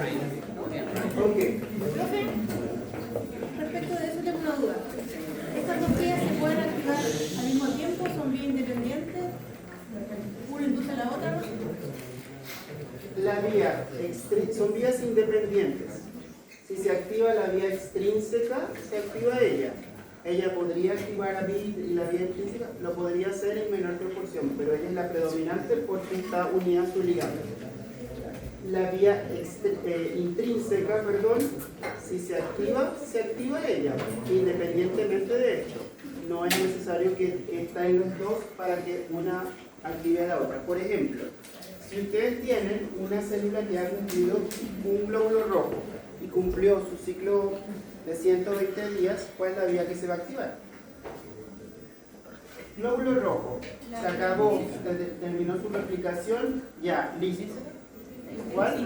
Ok. Profe, respecto de eso tengo una duda. ¿Estas dos vías se pueden activar al mismo tiempo? ¿Son vías independientes? ¿Una induce a la otra? Son vías independientes. Si se activa la vía extrínseca, se activa ella. Ella podría activar la vía intrínseca, lo podría hacer en menor proporción, pero ella es la predominante porque está unida a su ligando. La vía intrínseca, si se activa ella, independientemente de esto. No es necesario que esta en los dos para que una active a la otra. Por ejemplo, si ustedes tienen una célula que ha cumplido un glóbulo rojo y cumplió su ciclo de 120 días, ¿cuál es la vía que se va a activar? Glóbulo rojo, se acabó, terminó su replicación, ya, listo. ¿Cuál?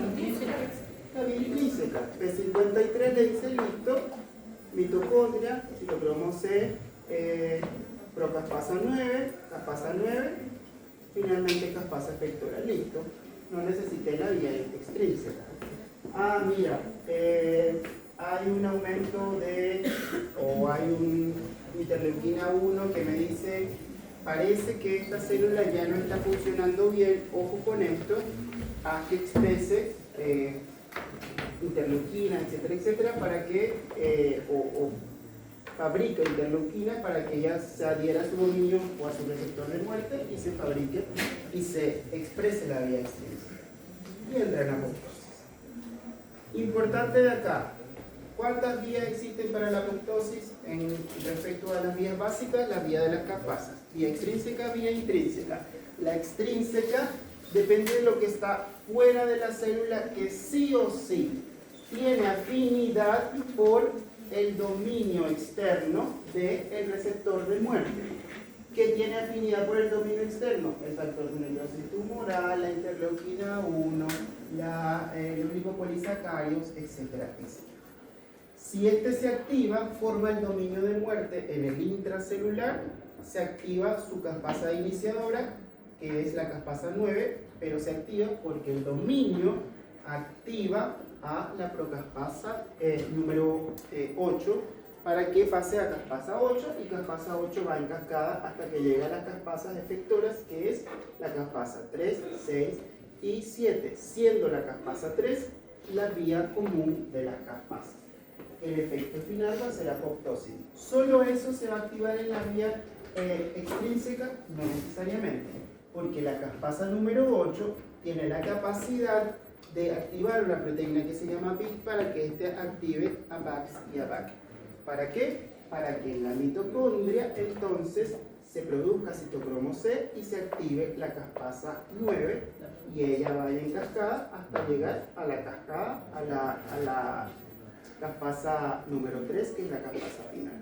La vía intrínseca. P53 le dice listo, mitocondria, citocromo C, procaspasa 9, caspasa 9, finalmente caspasa efectora, listo. No necesité la vía extrínseca. Ah, mira, hay un aumento o hay un interleuquina 1 que me dice, parece que esta célula ya no está funcionando bien, ojo con esto, haz que exprese interleuquina, etcétera, etcétera, para que, o fabrica interleuquina para que ella se adhiera a su dominio o a su receptor de muerte y se fabrique y se exprese la vía extrínseca. Y entra en apoptosis. Importante de acá, ¿cuántas vías existen para la apoptosis en respecto a las vías básicas? La vía de las caspasas. Vía extrínseca, vía intrínseca. La extrínseca depende de lo que está fuera de la célula, que sí o sí tiene afinidad por el dominio externo del receptor de muerte. ¿Qué tiene afinidad por el dominio externo? El factor de necrosis tumoral, la interleuquina 1, los lipopolisacáridos, etcétera, etcétera. Si este se activa, forma el dominio de muerte en el intracelular, se activa su caspasa iniciadora, que es la caspasa 9, pero se activa porque el dominio activa a la procaspasa número 8 para que pase a caspasa 8 y caspasa 8 va en cascada hasta que llega a las caspasas efectoras, que es la caspasa 3, 6 y 7, siendo la caspasa 3 la vía común de las caspasas. El efecto final va a ser apoptosis. ¿Solo eso se va a activar en la vía extrínseca? No necesariamente, porque la caspasa número 8 tiene la capacidad de activar una proteína que se llama PIC para que éste active a BAX y a BAC. ¿Para qué? Para que en la mitocondria entonces se produzca citocromo C y se active la caspasa 9 y ella vaya en cascada hasta llegar a la cascada, a la caspasa número 3, que es la caspasa final.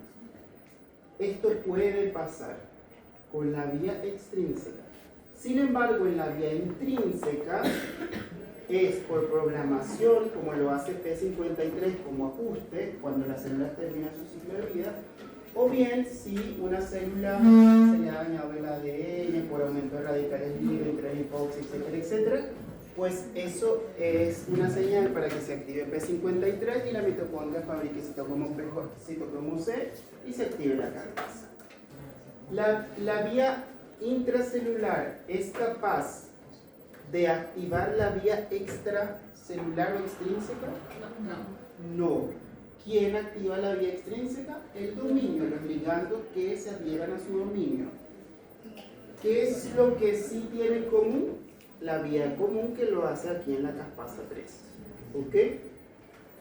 Esto puede pasar con la vía extrínseca. Sin embargo, en la vía intrínseca es por programación, como lo hace P53 como ajuste, cuando la célula termina su ciclo de vida, o bien si una célula se le ha dañado el ADN por aumento de radicales libres, hipoxia, etcétera, etcétera, pues eso es una señal para que se active P53 y la mitocondria fabrique citocromo C y se active la caspasa. La vía intracelular es capaz de activar la vía extracelular o extrínseca? No. ¿Quién activa la vía extrínseca? El dominio, los ligandos que se adhieran a su dominio. ¿Qué es lo que sí tiene en común? La vía común que lo hace aquí en la caspasa 3. ¿Ok?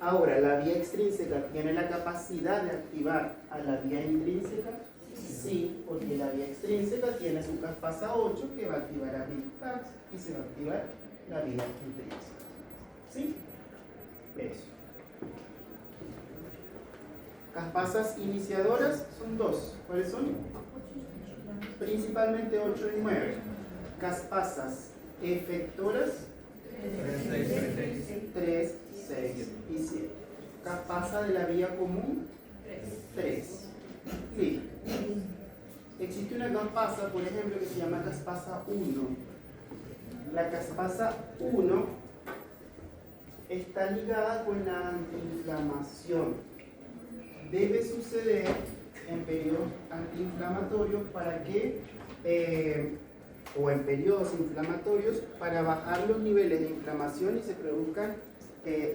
Ahora, ¿la vía extrínseca tiene la capacidad de activar a la vía intrínseca? Sí, porque la vía extrínseca tiene su caspasa 8 que va a activar a BIPAX y se va a activar la vía intrínseca. ¿Sí? Eso. Caspasas iniciadoras son dos. ¿Cuáles son? Principalmente 8 y 9. Caspasas efectoras 3, 6 y 7. Caspasa de la vía común 3. Sí. Existe una caspasa, por ejemplo, que se llama caspasa 1. La caspasa 1 está ligada con la antiinflamación. Debe suceder en periodos antiinflamatorios para que, o en periodos inflamatorios, para bajar los niveles de inflamación y se produzcan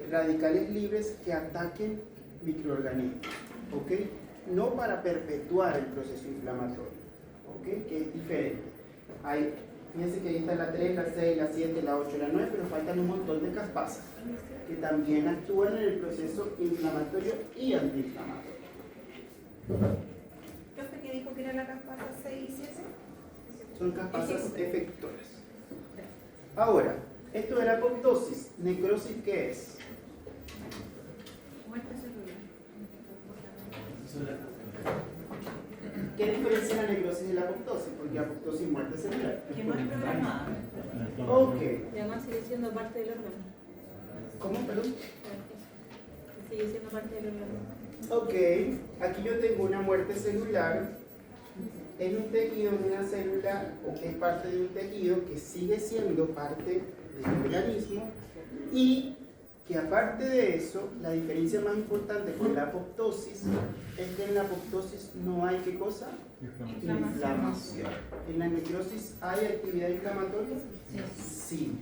radicales libres que ataquen microorganismos, ¿ok? No para perpetuar el proceso inflamatorio, ¿ok? Que es diferente. Fíjense que ahí está la 3, la 6, la 7, la 8, la 9, pero faltan un montón de caspasas que también actúan en el proceso inflamatorio y antiinflamatorio. ¿Qué fue que dijo que era la caspasa 6 y 7? Son caspasas efectoras. Ahora, esto de la apoptosis, necrosis, ¿qué es? Muerte celular. ¿Qué diferencia la necrosis de la apoptosis? Porque apoptosis es muerte celular. Que no es programada. Ok. Y además sigue siendo parte del órgano. ¿Cómo, perdón? Sigue siendo parte del órgano. Ok, aquí yo tengo una muerte celular en un tejido, en una célula, o que es parte de un tejido que sigue siendo parte del organismo y que aparte de eso, la diferencia más importante con la apoptosis es que en la apoptosis no hay ¿qué cosa? Inflamación. ¿En la necrosis hay actividad inflamatoria? Sí.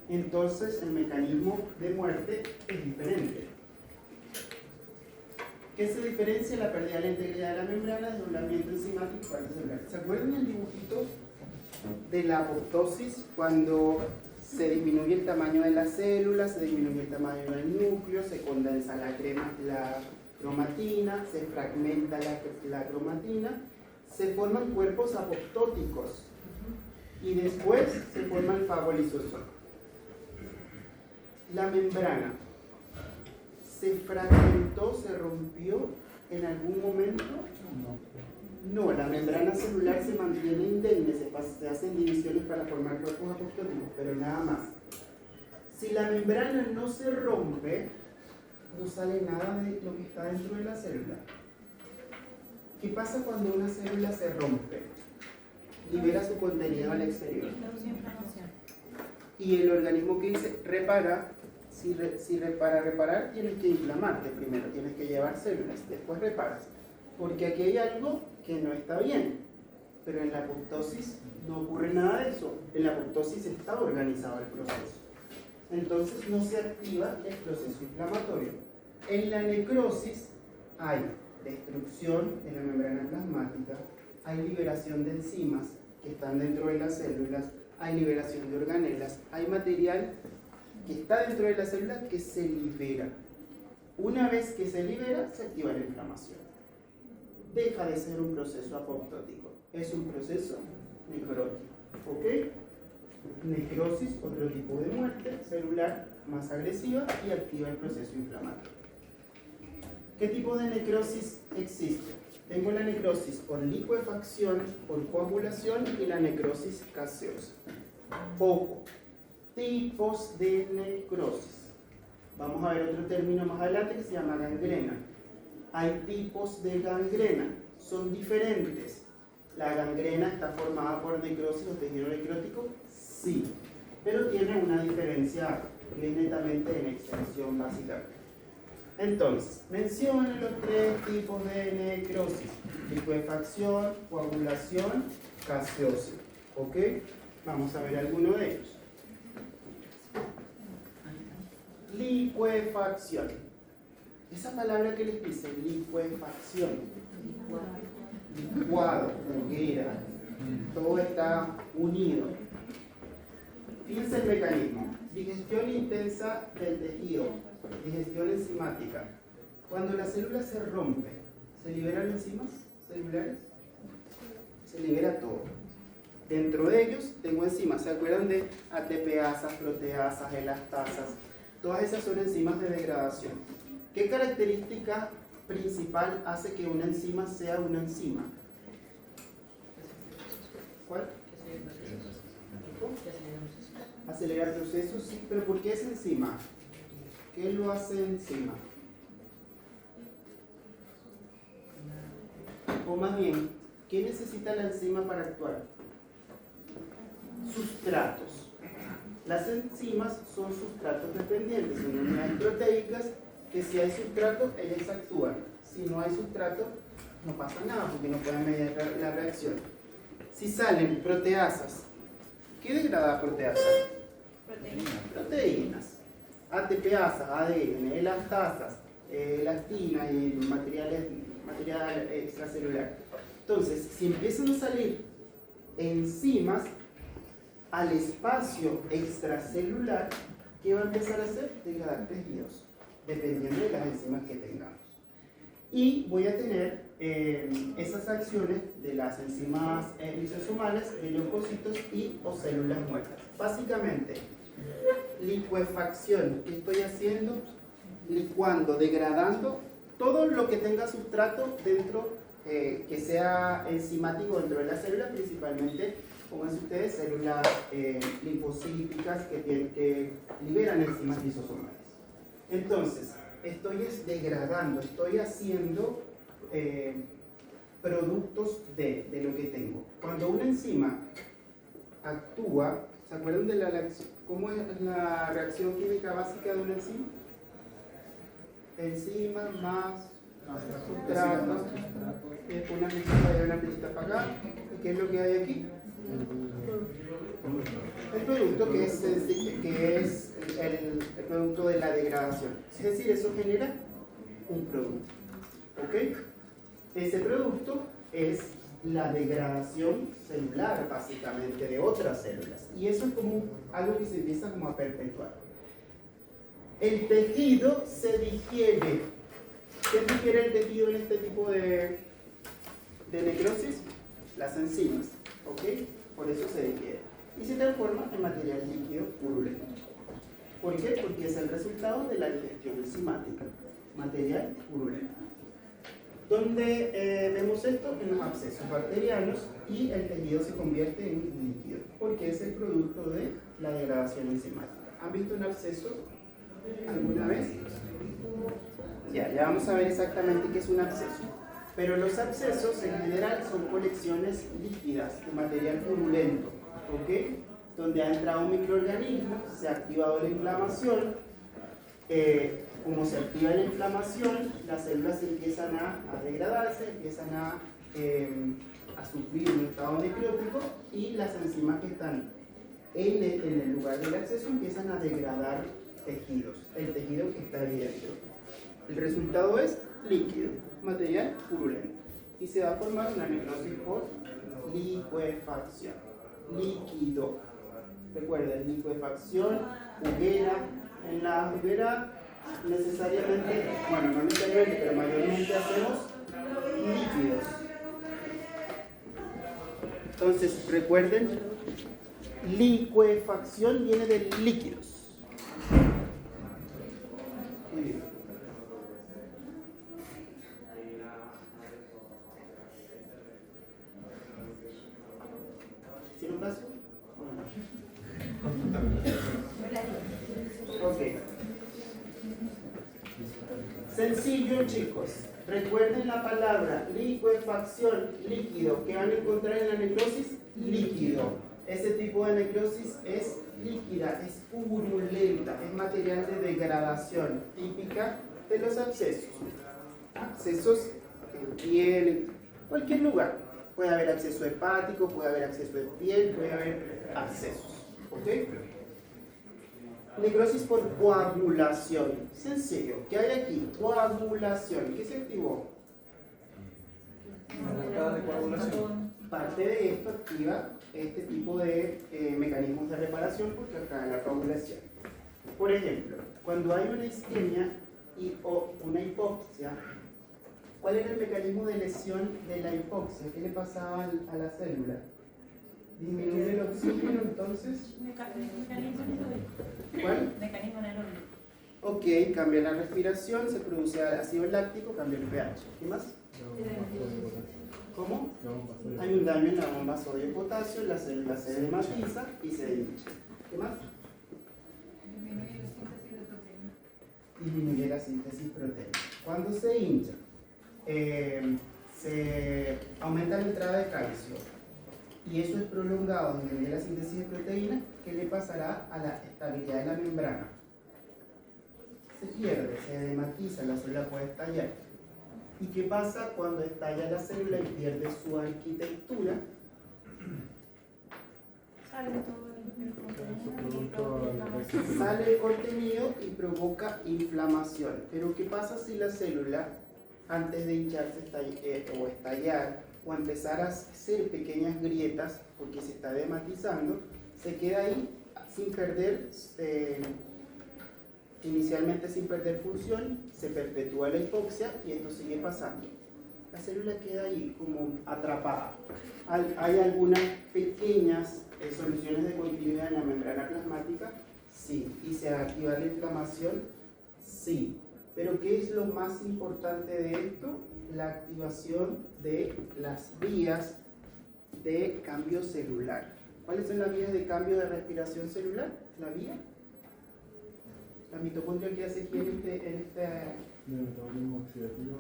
Entonces el mecanismo de muerte es diferente. ¿Qué se diferencia? La pérdida de la integridad de la membrana, desdoblamiento enzimático y parte celular. ¿Se acuerdan del dibujito de la apoptosis cuando se disminuye el tamaño de las células, se disminuye el tamaño del núcleo, se condensa la cromatina, se fragmenta la cromatina, se forman cuerpos apoptóticos y después se forman fagolisosomas? La membrana se fragmentó, se rompió en algún momento. No, la membrana celular se mantiene indemne, se hacen divisiones para formar cuerpos apoptóticos, pero nada más. Si la membrana no se rompe, no sale nada de lo que está dentro de la célula. ¿Qué pasa cuando una célula se rompe? Libera su contenido al exterior. Y el organismo que dice repara, para reparar tienes que inflamarte primero, tienes que llevar células, después reparas. Porque aquí hay algo que no está bien, pero en la apoptosis no ocurre nada de eso. En la apoptosis está organizado el proceso. Entonces no se activa el proceso inflamatorio. En la necrosis hay destrucción de la membrana plasmática, hay liberación de enzimas que están dentro de las células, hay liberación de organelas, hay material que está dentro de la célula que se libera. Una vez que se libera, se activa la inflamación. Deja de ser un proceso apoptótico, es un proceso necrótico. ¿Ok? Necrosis, otro tipo de muerte celular más agresiva y activa el proceso inflamatorio. ¿Qué tipo de necrosis existe? Tengo la necrosis por licuefacción, por coagulación y la necrosis gaseosa. Ojo, tipos de necrosis. Vamos a ver otro término más adelante que se llama gangrena. Hay tipos de gangrena, son diferentes. ¿La gangrena está formada por necrosis o tejido necrótico? Sí, pero tiene una diferencia que es netamente en extensión básicamente. Entonces, mencionen los tres tipos de necrosis: licuefacción, coagulación, gaseosa. ¿Ok? Vamos a ver alguno de ellos. Licuefacción. Esa palabra que les dice, licuefacción. Licuado, hoguera, todo está unido. Fíjense el mecanismo: digestión intensa del tejido, digestión enzimática. Cuando la célula se rompe, ¿se liberan enzimas celulares? Se libera todo. Dentro de ellos tengo enzimas. ¿Se acuerdan de ATPasas, proteasas, elastasas? Todas esas son enzimas de degradación. ¿Qué característica principal hace que una enzima sea una enzima? ¿Cuál? Acelerar procesos, sí, pero ¿por qué es enzima? ¿Qué lo hace enzima? O más bien, ¿qué necesita la enzima para actuar? Sustratos. Las enzimas son sustratos dependientes, son unidades proteicas que si hay sustrato, ellas actúan. Si no hay sustrato, no pasa nada porque no pueden mediar la reacción. Si salen proteasas, ¿qué degrada proteasa? Proteínas. ATPasas, ADN, elastasas, elastina y material extracelular. Entonces, si empiezan a salir enzimas al espacio extracelular, ¿qué va a empezar a hacer? Degradar tejidos, dependiendo de las enzimas que tengamos. Y voy a tener esas acciones de las enzimas lisosomales, de leucocitos y o células muertas. Básicamente, licuefacción. ¿Qué estoy haciendo? Licuando, degradando todo lo que tenga sustrato dentro, que sea enzimático dentro de la célula, principalmente, pónganse ustedes, células linfocíticas que liberan enzimas lisosomales. Entonces, estoy degradando, estoy haciendo productos de lo que tengo. Cuando una enzima actúa, ¿se acuerdan de cómo es la reacción química básica de una enzima? Enzima más sustrato, una flechita y una flechita para acá. ¿Y qué es lo que hay aquí? El producto que es el producto de la degradación. Es decir, eso genera un producto. ¿Ok? Ese producto es la degradación celular, básicamente, de otras células. Y eso es como algo que se empieza como a perpetuar. El tejido se digiere. ¿Qué digiere el tejido en este tipo de necrosis? Las enzimas. ¿Ok? Por eso se digiere. Y se transforma en material líquido purulento. ¿Por qué? Porque es el resultado de la digestión enzimática. Material purulento. ¿Dónde vemos esto? En los abscesos bacterianos, y el tejido se convierte en líquido, porque es el producto de la degradación enzimática. ¿Han visto un absceso alguna vez? Ya vamos a ver exactamente qué es un absceso. Pero los abscesos en general son colecciones líquidas de material purulento, ¿ok? Donde ha entrado un microorganismo, se ha activado la inflamación. Como se activa la inflamación, las células empiezan a degradarse, empiezan a sufrir un estado necrótico, y las enzimas que están en el lugar del absceso empiezan a degradar tejidos, el tejido que está ahí dentro. El resultado es líquido, material purulento, y se va a formar una necrosis por licuefacción. Líquido. Recuerden, licuefacción, juguera. En la juguera necesariamente, bueno, no necesariamente, pero mayormente hacemos líquidos. Entonces, recuerden, licuefacción viene de líquidos. Muy bien. ¿Sí un caso? Ok. Sencillo, chicos. Recuerden la palabra licuefacción, líquido. ¿Qué van a encontrar en la necrosis? Líquido. Ese tipo de necrosis es líquida, es purulenta, es material de degradación típica de los abscesos. Abscesos en piel, en cualquier lugar. Puede haber absceso hepático, puede haber absceso de piel, puede haber abscesos. ¿Ok? Necrosis por coagulación. Sencillo. ¿Qué hay aquí? Coagulación. ¿Qué se activó? De coagulación. Parte de esto activa este tipo de mecanismos de reparación, porque acá en la coagulación. Por ejemplo, cuando hay una isquemia o una hipoxia, ¿cuál era el mecanismo de lesión de la hipoxia? ¿Qué le pasaba a la célula? Disminuye el oxígeno, entonces. ¿Cuál? Mecanismo anaeróbico. Ok, cambia la respiración, se produce ácido láctico, cambia el pH. ¿Qué más? ¿Cómo? Hay un daño en la bomba sodio-potasio, la célula se dematiza y se hincha. ¿Qué más? Disminuye la síntesis proteica. Cuando se hincha, se aumenta la entrada de calcio y eso es prolongado a nivel de la síntesis de proteínas, ¿qué le pasará a la estabilidad de la membrana? Se pierde, se dematiza, la célula puede estallar. ¿Y qué pasa cuando estalla la célula y pierde su arquitectura? Sale todo el contenido. Sale el contenido y provoca inflamación. Pero ¿qué pasa si la célula, antes de hincharse o estallar, o empezar a hacer pequeñas grietas, porque se está dematizando, se queda ahí sin perder, inicialmente sin perder función, se perpetúa la hipoxia y esto sigue pasando? La célula queda ahí como atrapada. ¿Hay algunas pequeñas soluciones de continuidad en la membrana plasmática? Sí. ¿Y se activa la inflamación? Sí. Pero ¿qué es lo más importante de esto? La activación de las vías de cambio celular. ¿Cuáles son las vías de cambio de respiración celular? La vía, la mitocondria que hace aquí en este De metabolismo oxidativo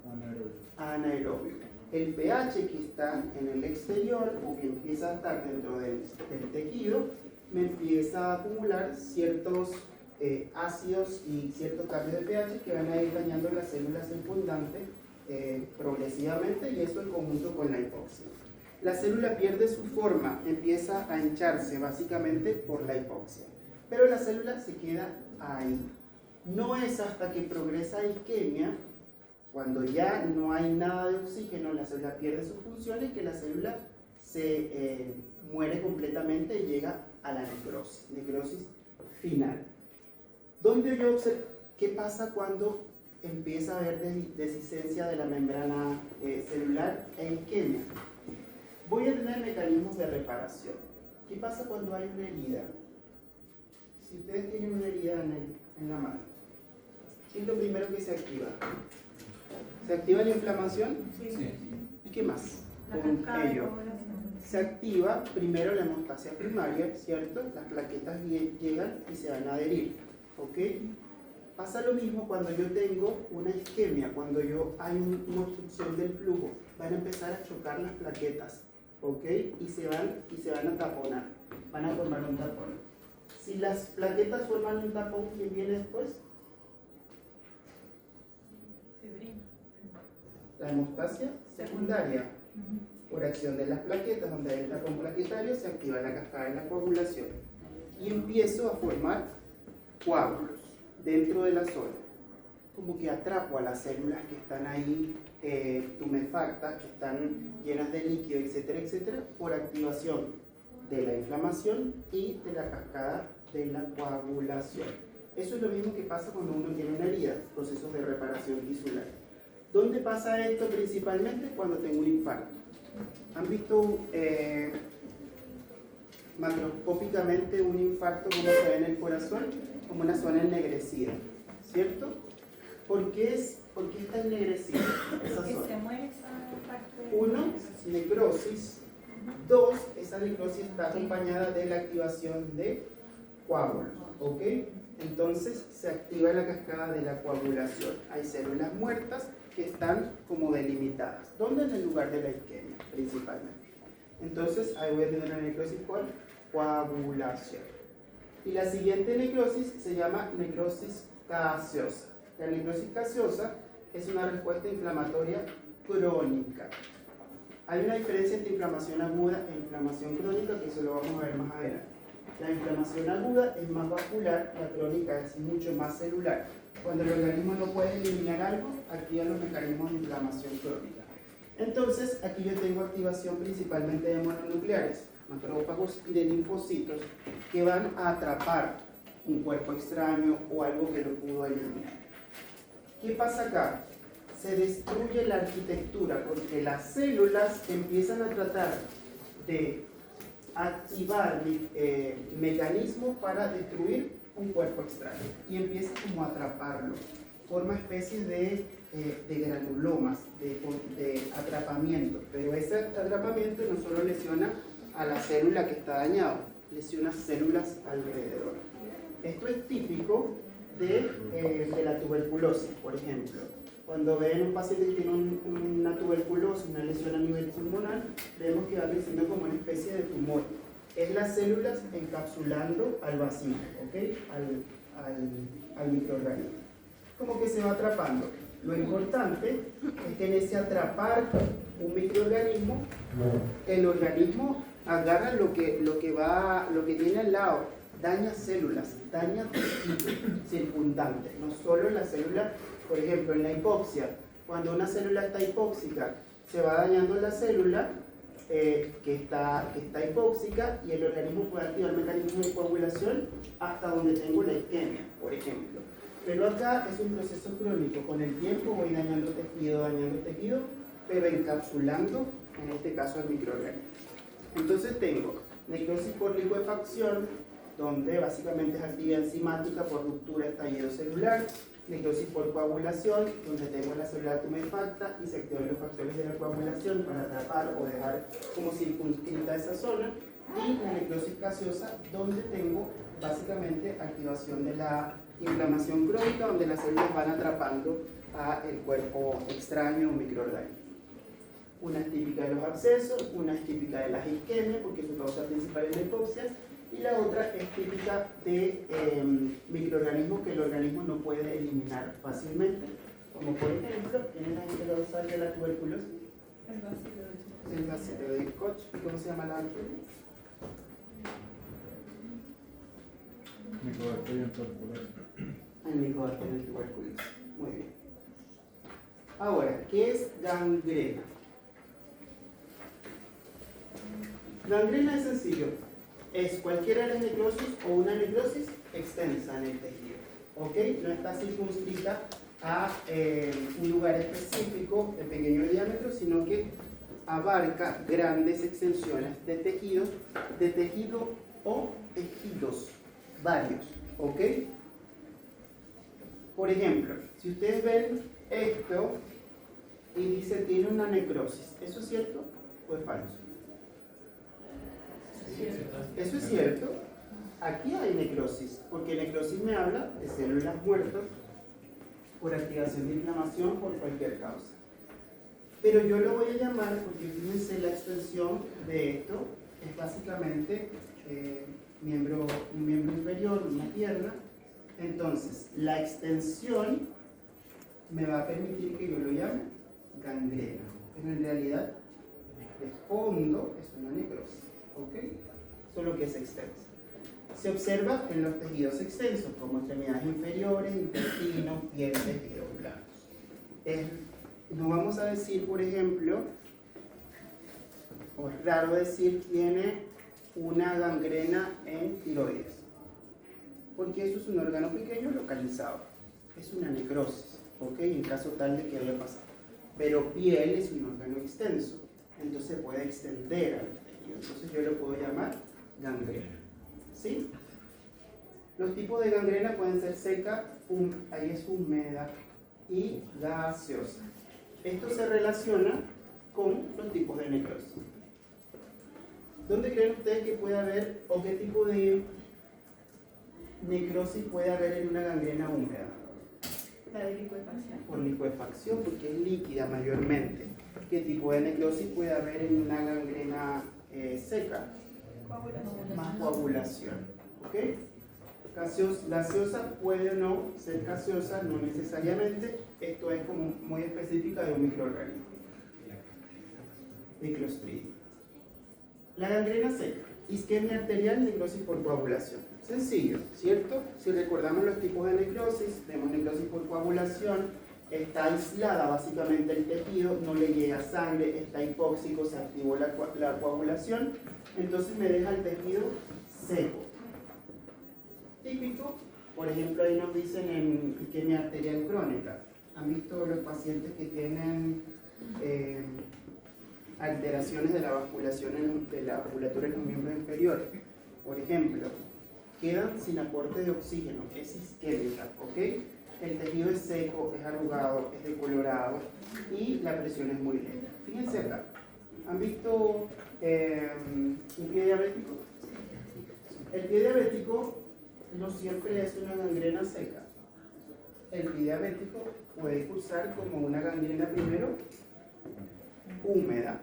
a anaerobio. anaerobio. El pH que está en el exterior o que empieza a estar dentro del tejido, me empieza a acumular ciertos ácidos y ciertos cambios de pH que van a ir dañando las células circundantes progresivamente, y eso en conjunto con la hipoxia. La célula pierde su forma, empieza a hincharse básicamente por la hipoxia, pero la célula se queda ahí. No es hasta que progresa a isquemia, cuando ya no hay nada de oxígeno, la célula pierde sus funciones, que la célula se muere completamente y llega a la necrosis final. ¿Dónde yo observo qué pasa cuando empieza a haber dehiscencia de la membrana celular e isquemia? Voy a tener mecanismos de reparación. ¿Qué pasa cuando hay una herida? Si ustedes tienen una herida en la mano, ¿qué es lo primero que se activa? ¿Se activa la inflamación? Sí. ¿Y qué más? La Con cascada de ello coagulación. se activa primero la hemostasia primaria, ¿cierto? Las plaquetas llegan y se van a adherir, ¿ok? Pasa lo mismo cuando yo tengo una isquemia, cuando hay una obstrucción del flujo, van a empezar a chocar las plaquetas, ¿ok? Y se van a taponar, van a formar un tapón. Si las plaquetas forman un tapón, ¿quién viene después? La hemostasia secundaria. Por acción de las plaquetas, donde hay el tapón plaquetario, se activa la cascada de la coagulación. Y empiezo a formar coágulos dentro de la zona. Como que atrapo a las células que están ahí tumefactas, que están llenas de líquido, etcétera, etcétera, por activación de la inflamación y de la cascada de la coagulación. Eso es lo mismo que pasa cuando uno tiene una herida, procesos de reparación tisular. ¿Dónde pasa esto principalmente? Cuando tengo un infarto. ¿Han visto macroscópicamente un infarto como se ve en el corazón? Como una zona ennegrecida, ¿cierto? ¿Por qué está ennegrecida esa Porque zona? se muere esa parte. 1, necrosis. 2, esa necrosis está acompañada de la activación de coágulos, ¿ok? Entonces se activa la cascada de la coagulación. Hay células muertas que están como delimitadas. ¿Dónde? En el lugar de la isquemia, principalmente. Entonces ahí voy a tener una necrosis por coagulación. Y la siguiente necrosis se llama necrosis gaseosa. La necrosis gaseosa es una respuesta inflamatoria crónica. Hay una diferencia entre inflamación aguda e inflamación crónica, que eso lo vamos a ver más adelante. La inflamación aguda es más vascular, la crónica es mucho más celular. Cuando el organismo no puede eliminar algo, activa los mecanismos de inflamación crónica. Entonces, aquí yo tengo activación principalmente de mononucleares, macrófagos y de linfocitos, que van a atrapar un cuerpo extraño o algo que lo pudo eliminar. ¿Qué pasa acá? Se destruye la arquitectura porque las células empiezan a tratar de activar mecanismos para destruir un cuerpo extraño y empieza como a atraparlo. Forma especies de granulomas, de atrapamiento, pero ese atrapamiento no solo lesiona a la célula que está dañada, lesiona células alrededor. Esto es típico de la tuberculosis, por ejemplo. Cuando ven un paciente que tiene una tuberculosis, una lesión a nivel pulmonar, vemos que va creciendo como una especie de tumor. Es las células encapsulando al bacilo, ¿ok? Al microorganismo. Como que se va atrapando. Lo importante es que en ese atrapar un microorganismo, el organismo agarra lo que tiene al lado, daña células, daña tejido circundante, no solo la célula. Por ejemplo, en la hipoxia, cuando una célula está hipóxica, se va dañando la célula que está hipóxica y el organismo puede activar mecanismos de coagulación hasta donde tengo la isquemia, por ejemplo. Pero acá es un proceso crónico, con el tiempo voy dañando tejido, pero encapsulando, en este caso, el microorganismo. Entonces tengo necrosis por licuefacción, donde básicamente es actividad enzimática por ruptura, estallido celular. Necrosis por coagulación, donde tengo la célula tumefacta y se activan los factores de la coagulación para atrapar o dejar como circunscrita esa zona. Y la necrosis gaseosa, donde tengo básicamente activación de la inflamación crónica, donde las células van atrapando al cuerpo extraño o microorganismo. Una es típica de los abscesos, una es típica de las isquemias, porque su causa principal es la hipoxia, y la otra es típica de microorganismos que el organismo no puede eliminar fácilmente, como por ejemplo, ¿tienen la gente causal de la tuberculosis? El bacilo de Koch. ¿Y cómo se llama la bacteria? Mycobacterium tuberculosis. El Mycobacterium tuberculosis. Muy bien. Ahora, ¿qué es gangrena? Gangrena es sencillo. Es cualquiera de las necrosis o una necrosis extensa en el tejido. ¿Ok? No está circunscrita a un lugar específico de pequeño diámetro, sino que abarca grandes extensiones de tejido o tejidos varios. ¿Ok? Por ejemplo, si ustedes ven esto y dice tiene una necrosis, ¿eso es cierto o es falso? Eso es cierto. Aquí hay necrosis, porque necrosis me habla de células muertas por activación de inflamación por cualquier causa. Pero yo lo voy a llamar, porque fíjense la extensión de esto, es básicamente un miembro inferior, una pierna. Entonces, la extensión me va a permitir que yo lo llame gangrena, pero en realidad de fondo es una necrosis. ¿Ok? Solo que es extensa. Se observa en los tejidos extensos, como extremidades inferiores, intestino, piel, tejidos blandos. No vamos a decir, por ejemplo, o es raro decir, tiene una gangrena en tiroides, porque eso es un órgano pequeño localizado. Es una necrosis, ¿ok? En caso tal de que haya pasado. Pero piel es un órgano extenso, entonces puede extender al tejido. Entonces yo lo puedo llamar gangrena. ¿Sí? Los tipos de gangrena pueden ser seca, ahí es húmeda, y gaseosa. Esto se relaciona con los tipos de necrosis. ¿Dónde creen ustedes que puede haber, o qué tipo de necrosis puede haber en una gangrena húmeda? La de licuefacción. Por licuefacción, porque es líquida mayormente. ¿Qué tipo de necrosis puede haber en una gangrena seca? Coagulación. Más coagulación. ¿Ok? Gaseosa puede o no ser gaseosa, no necesariamente. Esto es como muy específica de un microorganismo. De Clostridium. La gangrena seca. Isquemia arterial, necrosis por coagulación. Sencillo, ¿cierto? Si recordamos los tipos de necrosis, tenemos necrosis por coagulación, está aislada básicamente el tejido, no le llega sangre, está hipóxico, se activó la coagulación, entonces me deja el tejido seco. Típico, por ejemplo, ahí nos dicen en isquemia arterial crónica. ¿Han visto los pacientes que tienen alteraciones de la vasculatura en los miembros inferiores? Por ejemplo, quedan sin aporte de oxígeno, es isquémica, ¿ok? El tejido es seco, es arrugado, es decolorado y la presión es muy lenta. Fíjense acá, ¿han visto un pie diabético? El pie diabético no siempre es una gangrena seca. el pie diabético puede cursar como una gangrena primero húmeda.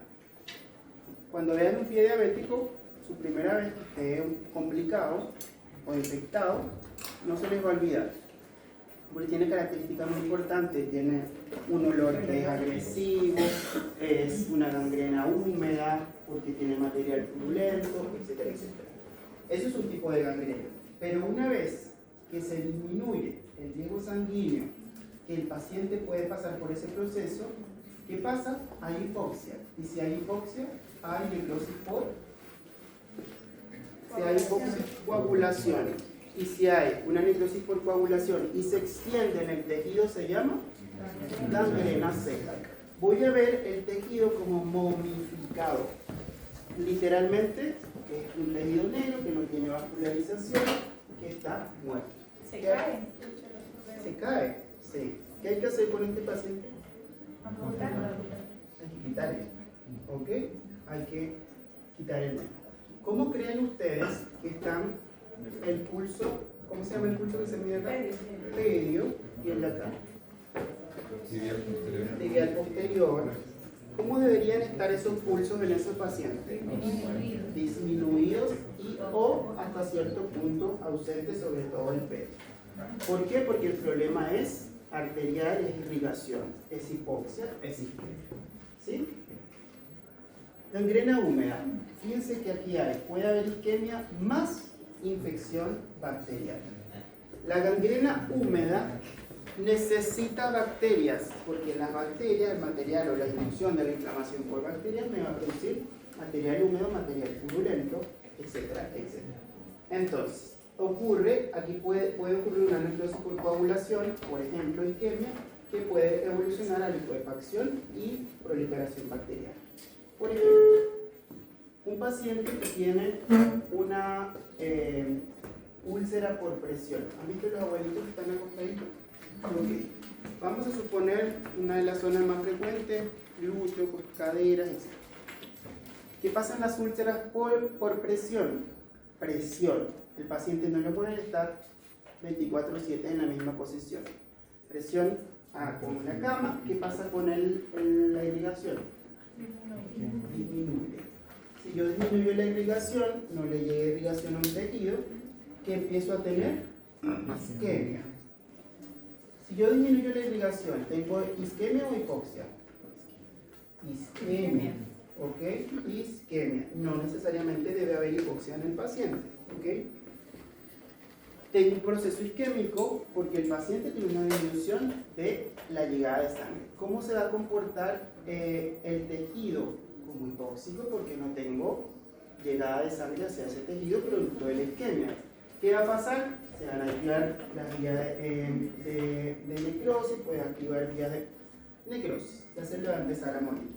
Cuando vean un pie diabético, su primera vez que esté complicado o infectado, no se les va a olvidar, porque tiene características muy importantes. Tiene un olor que es agresivo, es una gangrena húmeda, porque tiene material purulento, etcétera, etcétera. Eso es un tipo de gangrena. Pero una vez que se disminuye el riesgo sanguíneo, que el paciente puede pasar por ese proceso, ¿qué pasa? Hay hipoxia. Y si hay hipoxia, hay necrosis por coagulación. Y si hay una necrosis por coagulación y se extiende en el tejido, se llama gangrena seca. Voy a ver el tejido como momificado. Literalmente, que es un tejido negro que no tiene vascularización, que está muerto. Se cae. Se cae, sí. ¿Qué hay que hacer con este paciente? Amputarlo. Hay que quitarle. ¿Ok? Hay que quitar el nervio. ¿Cómo creen ustedes que están el pulso? ¿Cómo se llama el pulso que se mide acá? Medio y el de acá. Tibial posterior. ¿Cómo deberían estar esos pulsos en esos pacientes? Disminuidos y o hasta cierto punto ausentes, sobre todo el pecho. ¿Por qué? Porque el problema es arterial, es irrigación, es hipoxia, es isquemia. ¿Sí? Gangrena húmeda. Fíjense que aquí puede haber isquemia más infección bacteriana. La gangrena húmeda necesita bacterias, porque las bacterias, el material o la inducción de la inflamación por bacterias me va a producir material húmedo, material purulento, etcétera, etcétera. Entonces, aquí puede ocurrir una necrosis por coagulación, por ejemplo, isquemia, que puede evolucionar a licuefacción y proliferación bacteriana. Por ejemplo, un paciente que tiene una úlcera por presión. ¿Han visto los abuelitos que están acostaditos? Okay. Vamos a suponer una de las zonas más frecuentes, glúteo, caderas, etc. ¿Qué pasa en las úlceras por presión? Presión. El paciente no lo puede estar 24/7 en la misma posición. Presión con la cama. ¿Qué pasa con la irrigación? Disminuye. Si yo disminuyo la irrigación, no le llega irrigación a un tejido, ¿qué empiezo a tener? Isquemia. Si yo disminuyo la irrigación, ¿tengo isquemia o hipoxia? Isquemia. ¿Ok? Isquemia. No necesariamente debe haber hipoxia en el paciente. ¿Ok? Tengo un proceso isquémico porque el paciente tiene una disminución de la llegada de sangre. ¿Cómo se va a comportar el tejido? Como hipóxico, porque no tengo llegada de sangre hacia ese tejido producto de la isquemia. ¿Qué va a pasar? Se van a activar las vías de necrosis, puede activar vías de necrosis. La célula va a empezar a morir.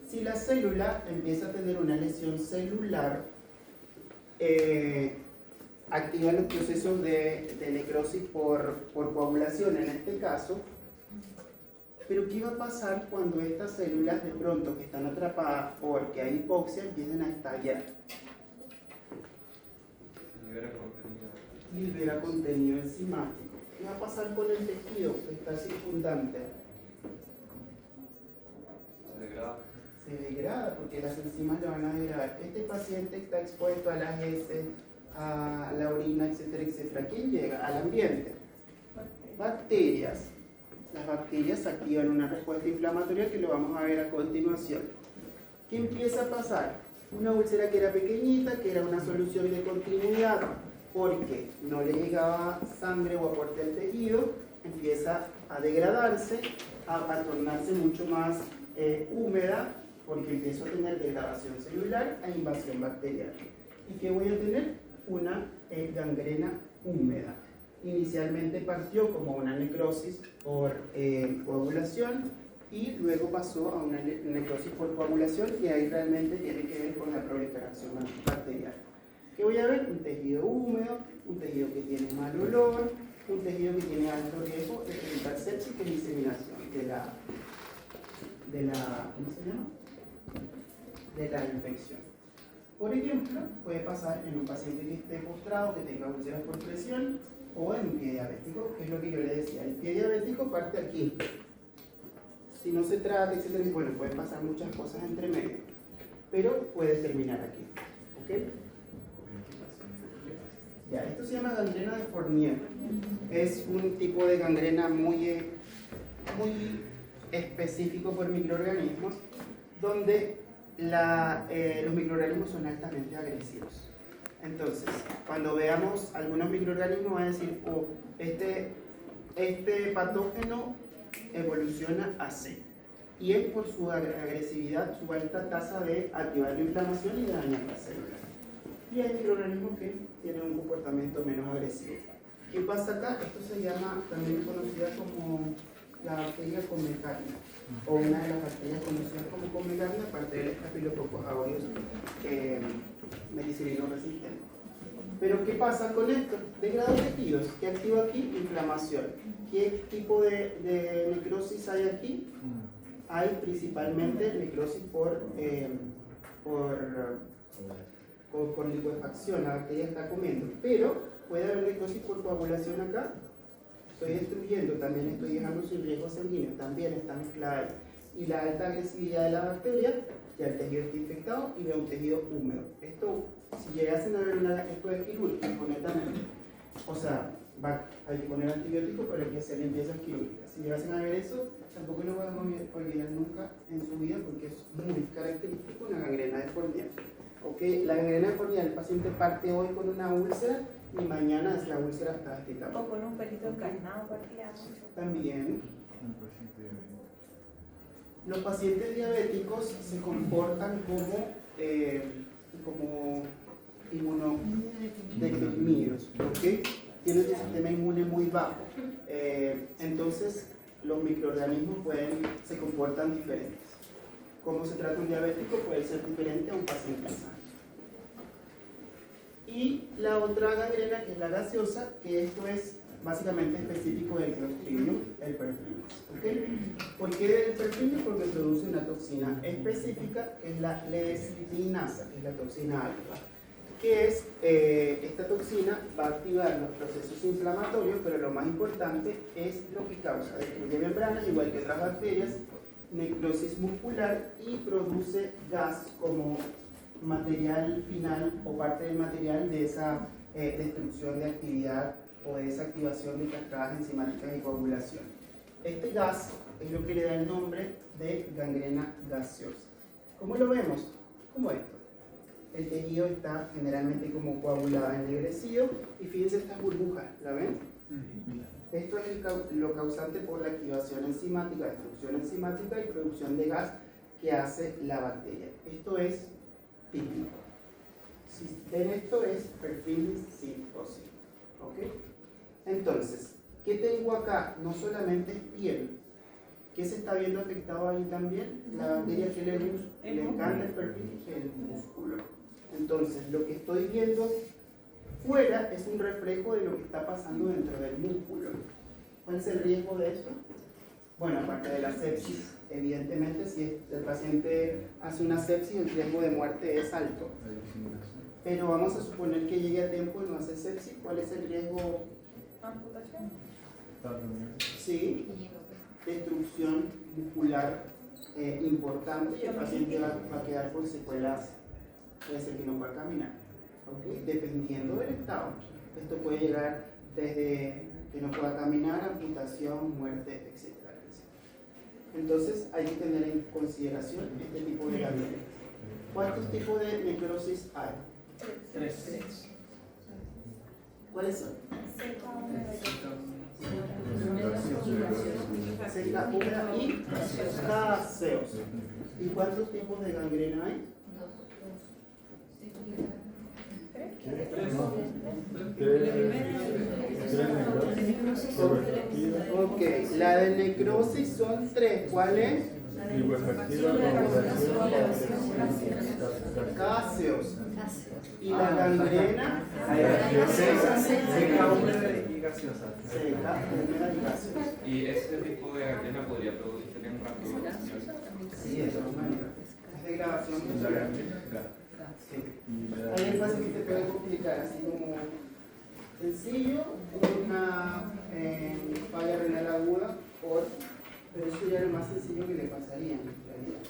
Si la célula empieza a tener una lesión celular, activa los procesos de necrosis por coagulación en este caso. Pero ¿qué va a pasar cuando estas células de pronto que están atrapadas porque hay hipoxia empiecen a estallar? Libera contenido enzimático. ¿Qué va a pasar con el tejido que está circundante? Se degrada porque las enzimas lo van a degradar. Este paciente está expuesto a las heces, a la orina, etcétera, etcétera. ¿Quién llega? Al ambiente. Bacterias. Las bacterias activan una respuesta inflamatoria que lo vamos a ver a continuación. ¿Qué empieza a pasar? Una úlcera que era pequeñita, que era una solución de continuidad, porque no le llegaba sangre o aporte al tejido, empieza a degradarse, a tornarse mucho más húmeda, porque empiezo a tener degradación celular e invasión bacteriana. ¿Y qué voy a tener? Una gangrena húmeda. Inicialmente partió como una necrosis por coagulación y luego pasó a una necrosis por coagulación, y ahí realmente tiene que ver con la proliferación bacteriana. ¿Qué voy a ver? Un tejido húmedo, un tejido que tiene mal olor, un tejido que tiene alto riesgo de presentar sepsis y diseminación ¿cómo se llama? De la infección. Por ejemplo, puede pasar en un paciente que esté postrado, que tenga úlceras por presión, o en un pie diabético, que es lo que yo le decía. El pie diabético parte aquí. Si no se trata, etcétera, bueno, pueden pasar muchas cosas entre medio, pero puede terminar aquí. ¿Ok? Ya, esto se llama gangrena de Fournier. Es un tipo de gangrena muy específico por microorganismos, donde los microorganismos son altamente agresivos. Entonces, cuando veamos algunos microorganismos, va a decir, oh, este patógeno evoluciona a C. Y es por su agresividad, su alta tasa de activar la inflamación y de dañar la célula. Y hay microorganismos que tienen un comportamiento menos agresivo. ¿Qué pasa acá? Esto se llama, también conocida como la bacteria Comecardia, o una de las bacterias conocidas como Comecardia, aparte del Staphylococcus aureus medicilino resistente. Pero ¿qué pasa con esto? Degrado de tejidos. ¿Qué activa aquí? Inflamación. ¿Qué tipo de necrosis hay aquí? Hay principalmente necrosis por licuefacción, la bacteria está comiendo, pero puede haber necrosis por coagulación acá. Estoy destruyendo, también estoy dejando sin riesgo sanguíneo, también está mezclada ahí. Y la alta agresividad de la bacteria, ya el tejido está infectado y veo un tejido húmedo. Esto, si llegasen a ver esto es quirúrgico, netamente. O sea, hay que poner antibióticos, pero hay que hacer limpiezas quirúrgicas. Si llegasen a ver eso, tampoco lo van a olvidar nunca en su vida, porque es muy característico una gangrena de Fournier. Okay, la gangrena de Fournier, el paciente parte hoy con una úlcera y mañana es la úlcera hasta este tamaño. O con un pelito encarnado, partía mucho. También. Los pacientes diabéticos se comportan como inmunodeprimidos, ¿ok? Tienen un sistema inmune muy bajo. Entonces, los microorganismos se comportan diferentes. Cómo se trata un diabético puede ser diferente a un paciente sano. Y la otra gangrena, que es la gaseosa, que esto es básicamente específico del Clostridium, el perfringens. ¿Ok? ¿Por qué el perfringens? Porque produce una toxina específica, que es la leestinasa, que es la toxina alfa. Que es, esta toxina va a activar los procesos inflamatorios, pero lo más importante es lo que causa. Destruye membranas, igual que otras bacterias, necrosis muscular y produce gas como material final o parte del material de esa destrucción de actividad o de desactivación de cascadas enzimáticas y coagulación. Este gas es lo que le da el nombre de gangrena gaseosa. ¿Cómo lo vemos? Como esto. El tejido está generalmente como coagulado, ennegrecido, y fíjense estas burbujas, ¿la ven? Esto es lo causante por la activación enzimática, destrucción enzimática y producción de gas que hace la bacteria. Esto es típico. Si ven, esto es perfringens sí o sí. ¿Ok? Entonces, ¿qué tengo acá? No solamente es piel. ¿Qué se está viendo afectado ahí también? La bacteria que le encanta el perfringens, el músculo. Entonces, lo que estoy viendo fuera es un reflejo de lo que está pasando dentro del músculo. ¿Cuál es el riesgo de eso? Bueno, aparte de la sepsis, evidentemente, si el paciente hace una sepsis, el riesgo de muerte es alto. Pero vamos a suponer que llegue a tiempo y no hace sepsis. ¿Cuál es el riesgo? ¿Amputación? Sí, destrucción muscular importante, y el paciente va a quedar con secuelas, puede ser que no pueda caminar. ¿Okay? Dependiendo del estado, esto puede llegar desde que no pueda caminar, amputación, muerte, etc. Entonces hay que tener en consideración este tipo de gangrena. ¿Cuántos tipos de necrosis hay? Tres. ¿Cuáles son? Seca, húmeda y gaseosa. ¿Y cuántos tipos de gangrena hay? Ok, la de necrosis son tres. ¿Cuál es? Gaseosa. Y la gangrena seca, húmeda y gaseosa. Seca, húmeda y gaseosa. ¿Y este tipo de gangrena podría producirse en rápido? Sí, de todas maneras. Es de grabación muscular. Sí. Hay espacios que te pueden complicar, así como Sencillo, una falla renal aguda, pero eso sería lo más sencillo que le pasaría en realidad.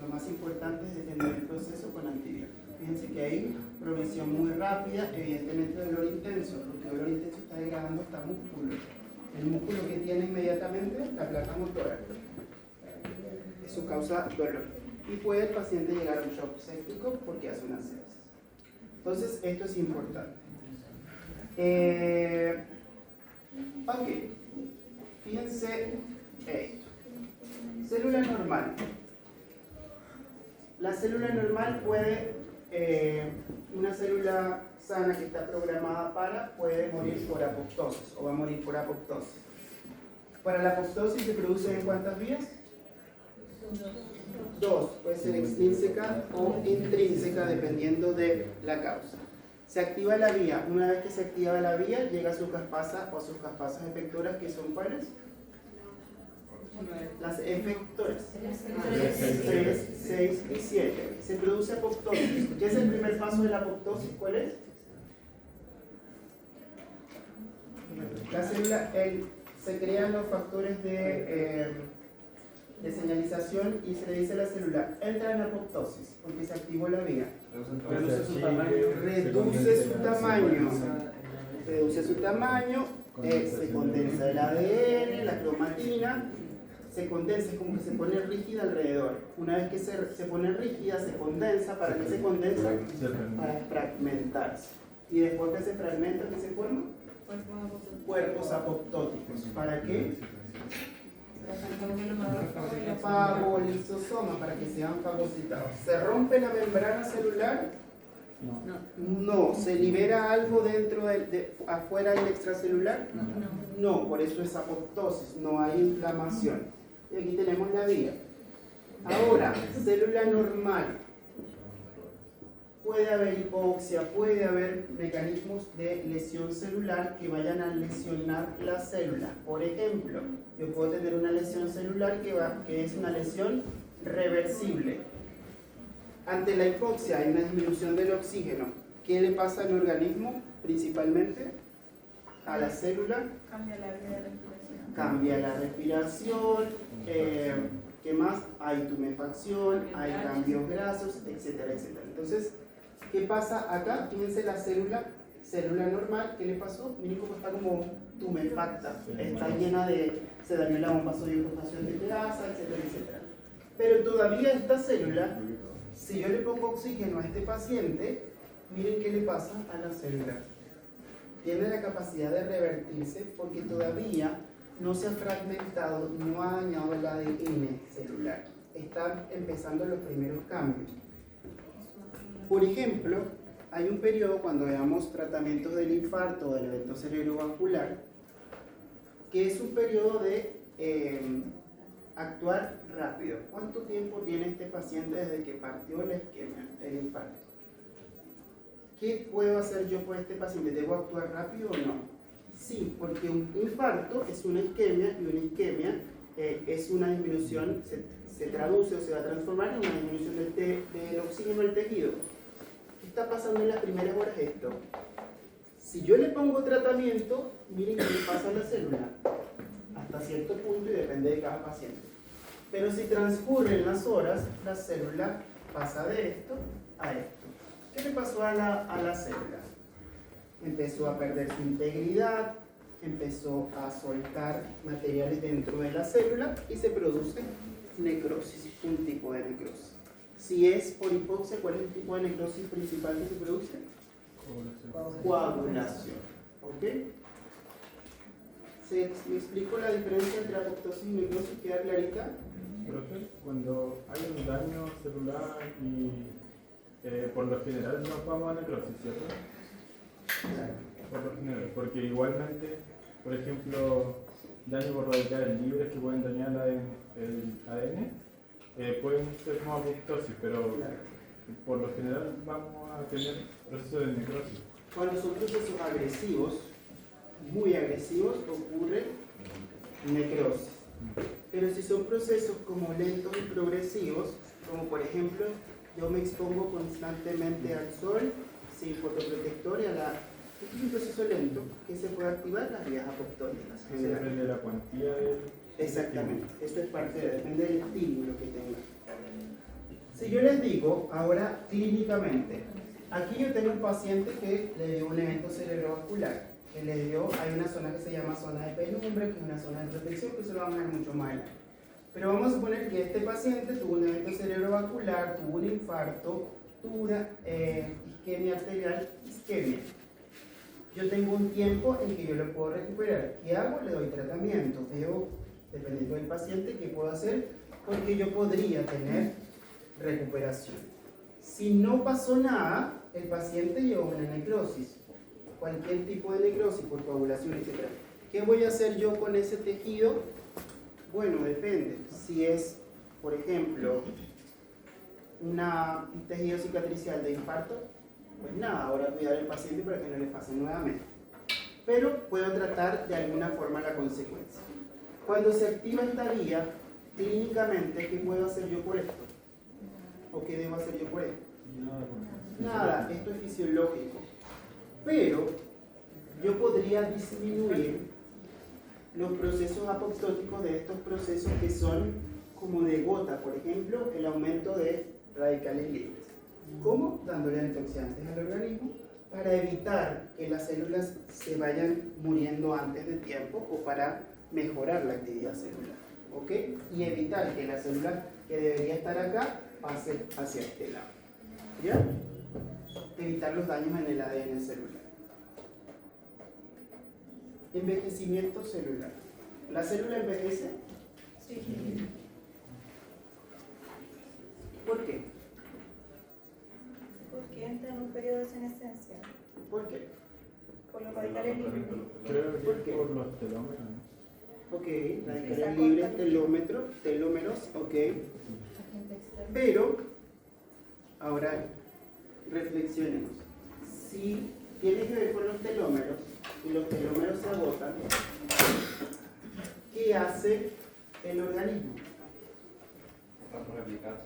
Lo más importante es detener el proceso con antibióticos. Fíjense que hay progresión muy rápida, evidentemente dolor intenso, porque el dolor intenso está degradando hasta músculo. El músculo que tiene inmediatamente la placa motora. Eso causa dolor. Y puede el paciente llegar a un shock séptico porque hace una sepsis. Entonces, esto es importante. Ok, fíjense esto. Célula normal. La célula normal puede, una célula sana que está programada puede morir por apoptosis o va a morir por apoptosis. Para la apoptosis se produce en ¿cuántas vías? Dos, puede ser extrínseca o intrínseca dependiendo de la causa. Se activa la vía, una vez que se activa la vía llega a su caspasa o sus caspasas efectoras, que son ¿cuáles? Las efectoras 3, 6 y 7. Se produce apoptosis. ¿Qué es el primer paso de la apoptosis? ¿Cuál es? La célula, se crean los factores de señalización y se le dice a la célula entra en apoptosis porque se activó la vía. Reduce su tamaño. Reduce su tamaño, se condensa el ADN, la cromatina, se condensa, es como que se pone rígida alrededor. Una vez que se pone rígida, se condensa. ¿Para qué se condensa? Para fragmentarse. Y después que se fragmenta, ¿qué se forma? Cuerpos apoptóticos. ¿Para qué? Fagolisosoma, para que sean fagocitados. ¿Se rompe la membrana celular? No. ¿Se libera algo dentro afuera del extracelular? No, por eso es apoptosis, no hay inflamación. Y aquí tenemos la vía. Ahora, célula normal. Puede haber hipoxia, puede haber mecanismos de lesión celular que vayan a lesionar la célula. Por ejemplo, yo puedo tener una lesión celular que es una lesión reversible. Ante la hipoxia hay una disminución del oxígeno. ¿Qué le pasa al organismo? Principalmente a la célula. Cambia la vía de respiración. Cambia la respiración. ¿Qué más? Hay tumefacción, hay cambios grasos, etcétera, etcétera. Entonces, ¿qué pasa acá? Fíjense la célula normal. ¿Qué le pasó? Miren cómo está como tumefacta. Está llena se dañó la bomba sodio-potasio de grasa, etcétera, etcétera. Pero todavía esta célula, si yo le pongo oxígeno a este paciente, miren qué le pasa a la célula. Tiene la capacidad de revertirse porque todavía no se ha fragmentado, no ha dañado el ADN celular. Están empezando los primeros cambios. Por ejemplo, hay un periodo cuando veamos tratamientos del infarto o del evento cerebrovascular, que es un periodo de actuar rápido. ¿Cuánto tiempo tiene este paciente desde que partió la isquemia, el infarto? ¿Qué puedo hacer yo por este paciente? ¿Debo actuar rápido o no? Sí, porque un infarto es una isquemia y una isquemia es una disminución, se traduce o se va a transformar en una disminución del oxígeno del tejido. ¿Qué está pasando en las primeras horas esto? Si yo le pongo tratamiento, miren qué le pasa a la célula, hasta cierto punto y depende de cada paciente. Pero si transcurren las horas, la célula pasa de esto a esto. ¿Qué le pasó a la célula? Empezó a perder su integridad, empezó a soltar materiales dentro de la célula y se produce necrosis, un tipo de necrosis. Si es por hipoxia, ¿cuál es el tipo de necrosis principal que se produce? Coagulación. ¿Ok? ¿Me explico la diferencia entre apoptosis y necrosis? ¿Queda clarita? Profe, cuando hay un daño celular y por lo general nos vamos a necrosis, ¿cierto? Por lo general, porque igualmente, por ejemplo, daño por radicales libres que pueden dañar el ADN, pueden ser como apoptosis, pero por lo general vamos a tener procesos de necrosis. Cuando son procesos agresivos, muy agresivos, ocurre necrosis. Pero si son procesos como lentos y progresivos, como por ejemplo, yo me expongo constantemente al sol, sin fotoprotector y Este es un proceso lento que se puede activar las vías apoptóticas. Eso depende de la cuantía del... Exactamente, eso es parte depende del estímulo que tenga. Si yo les digo, ahora clínicamente, aquí yo tengo un paciente que le dio un evento cerebrovascular, que le dio, hay una zona que se llama zona de penumbre, que es una zona de protección, que eso lo vamos a ver mucho más adelante. Pero vamos a suponer que este paciente tuvo un evento cerebrovascular, tuvo un infarto, tuvo una isquemia arterial, isquemia. Yo tengo un tiempo en que yo lo puedo recuperar. ¿Qué hago? Le doy tratamiento. Veo, dependiendo del paciente, qué puedo hacer, porque yo podría tener recuperación. Si no pasó nada, el paciente llevó una necrosis, cualquier tipo de necrosis por coagulación, etc. ¿Qué voy a hacer yo con ese tejido? Bueno, depende. Si es, por ejemplo, un tejido cicatricial de infarto, pues nada, ahora cuidar al paciente para que no le pase nuevamente. Pero puedo tratar de alguna forma la consecuencia. Cuando se activa esta vía, clínicamente, ¿qué puedo hacer yo por esto? ¿O qué debo hacer yo por esto? Nada, esto es fisiológico. Pero yo podría disminuir los procesos apoptóticos de estos procesos que son como de gota, por ejemplo, el aumento de radicales libres. ¿Cómo? Dándole antioxidantes al organismo para evitar que las células se vayan muriendo antes de tiempo o para mejorar la actividad celular. ¿Ok? Y evitar que la célula que debería estar acá pase hacia este lado. ¿Ya? Evitar los daños en el ADN celular. Envejecimiento celular. ¿La célula envejece? Sí. ¿Por qué? Porque entra en un periodo de senescencia. ¿Por qué? Por los radicales libres. Creo que ¿Por qué? es por los telómeros, ¿no? Ok, radicales libres, telómeros, ok. Pero, ahora reflexionemos. Si tiene que ver con los telómeros y los telómeros se agotan, ¿qué hace el organismo? Replicarse.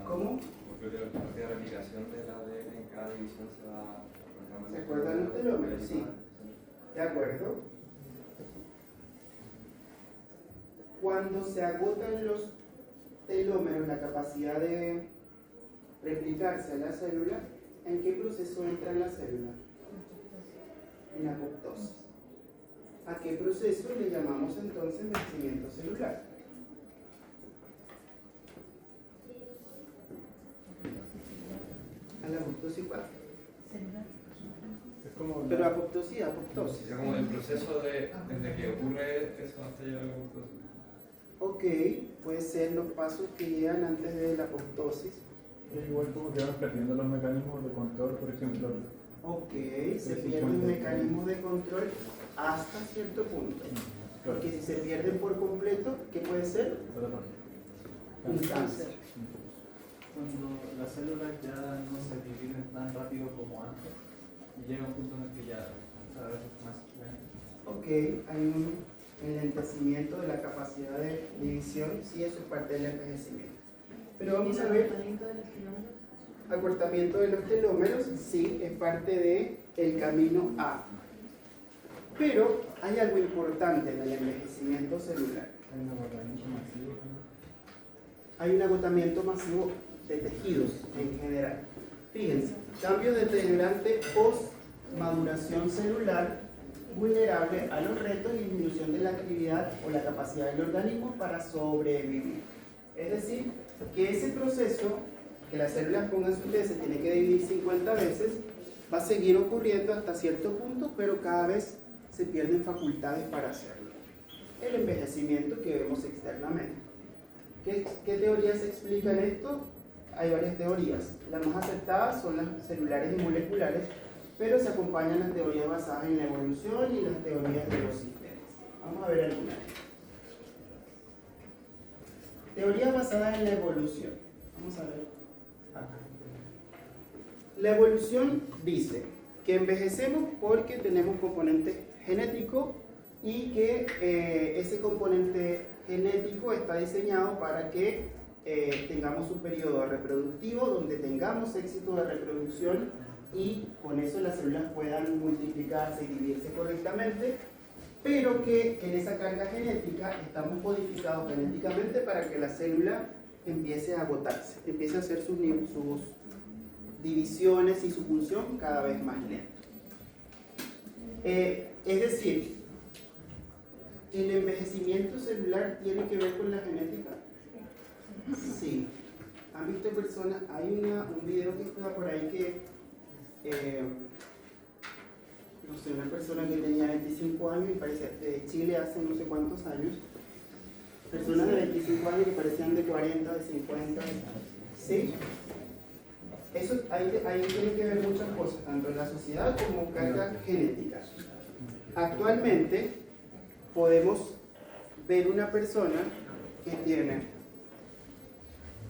¿Cómo? Porque la parte de replicación del ADN en cada división se va... ¿Se acuerdan los telómeros? Sí. ¿De acuerdo? Cuando se agotan los telómeros, la capacidad de replicarse a la célula, ¿en qué proceso entra la célula? En apoptosis. ¿A qué proceso le llamamos entonces envejecimiento celular? A la apoptosis, ¿cuál? Es como Pero apoptosis. Es como el proceso desde que ocurre eso hasta llegar a la apoptosis. Ok, puede ser los pasos que llegan antes de la apoptosis. es igual como que van perdiendo los mecanismos de control, por ejemplo. Ok, se pierden mecanismos de control hasta cierto punto. Porque si se pierden por completo, ¿qué puede ser? Un cáncer. Cuando las células ya no se dividen tan rápido como antes y llega un punto en el que ya cada vez es más lento. Ok, hay un enlentecimiento de la capacidad de división, sí, eso es parte del envejecimiento. Pero vamos a ver, acortamiento de los telómeros, sí, es parte del camino A. Pero hay algo importante en el envejecimiento celular. Hay un agotamiento masivo también. Hay un agotamiento masivo de tejidos en general. Fíjense, cambio deteriorante post-maduración celular vulnerable a los retos y disminución de la actividad o la capacidad del organismo para sobrevivir. Es decir, que ese proceso, que las células pongan su T, se tiene que dividir 50 veces, va a seguir ocurriendo hasta cierto punto, pero cada vez se pierden facultades para hacerlo. El envejecimiento que vemos externamente. ¿Qué teorías explican esto? Hay varias teorías. Las más aceptadas son las celulares y moleculares, pero se acompañan las teorías basadas en la evolución y las teorías de los sistemas. Vamos a ver algunas. Teorías basadas en la evolución. Vamos a ver. Acá. La evolución dice que envejecemos porque tenemos componente genético y que ese componente genético está diseñado para que tengamos un periodo reproductivo donde tengamos éxito de reproducción y con eso las células puedan multiplicarse y dividirse correctamente, pero que en esa carga genética estamos codificados genéticamente para que la célula empiece a agotarse, empiece a hacer sus divisiones y su función cada vez más lenta. Es decir, ¿el envejecimiento celular tiene que ver con la genética? Sí. ¿Han visto personas? Hay un video que está por ahí que, no sé, una persona que tenía 25 años y parecía de Chile hace no sé cuántos años, personas de 25 años que parecían de 40, de 50, ¿sí? Eso, ahí tiene que ver muchas cosas, tanto en la sociedad como carga genética. Actualmente podemos ver una persona que tiene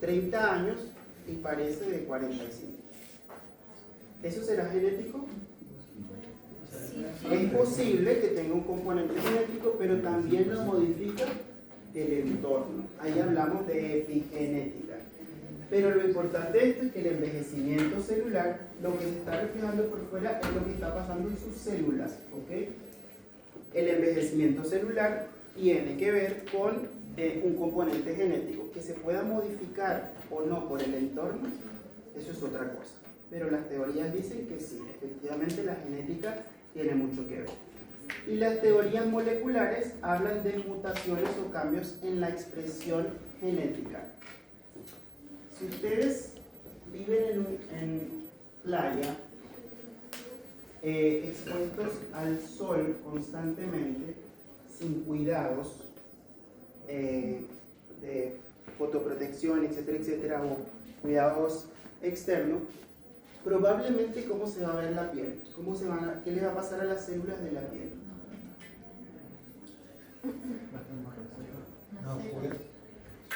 30 años y parece de 45. ¿Eso será genético? Es posible que tenga un componente genético, pero también lo modifica el entorno. Ahí hablamos de epigenética. Pero lo importante de esto es que el envejecimiento celular, lo que se está reflejando por fuera es lo que está pasando en sus células, ¿ok? El envejecimiento celular tiene que ver con un componente genético. Que se pueda modificar o no por el entorno, eso es otra cosa. Pero las teorías dicen que sí, efectivamente la genética tiene mucho que ver. Y las teorías moleculares hablan de mutaciones o cambios en la expresión genética. Si ustedes viven en playa, expuestos al sol constantemente, sin cuidados de fotoprotección, etcétera, etcétera, o cuidados externos, probablemente cómo se va a ver la piel, qué le va a pasar a las células de la piel.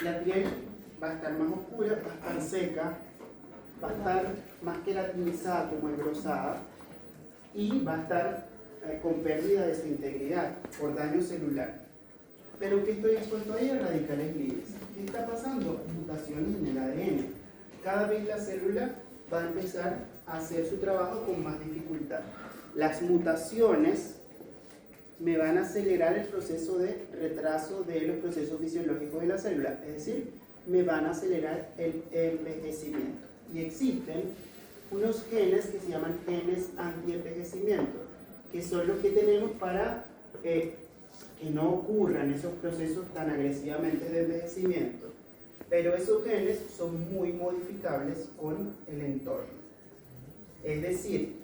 La piel va a estar más oscura, va a estar seca, va a estar más queratinizada como engrosada y va a estar con pérdida de su integridad por daño celular. ¿Pero qué estoy expuesto ahí? A radicales libres. ¿Qué está pasando? Mutaciones en el ADN. Cada vez la célula va a empezar a hacer su trabajo con más dificultad. Las mutaciones me van a acelerar el proceso de retraso de los procesos fisiológicos de la célula, es decir, me van a acelerar el envejecimiento. Y existen unos genes que se llaman genes anti-envejecimiento, que son los que tenemos para que no ocurran esos procesos tan agresivamente de envejecimiento. Pero esos genes son muy modificables con el entorno. Es decir,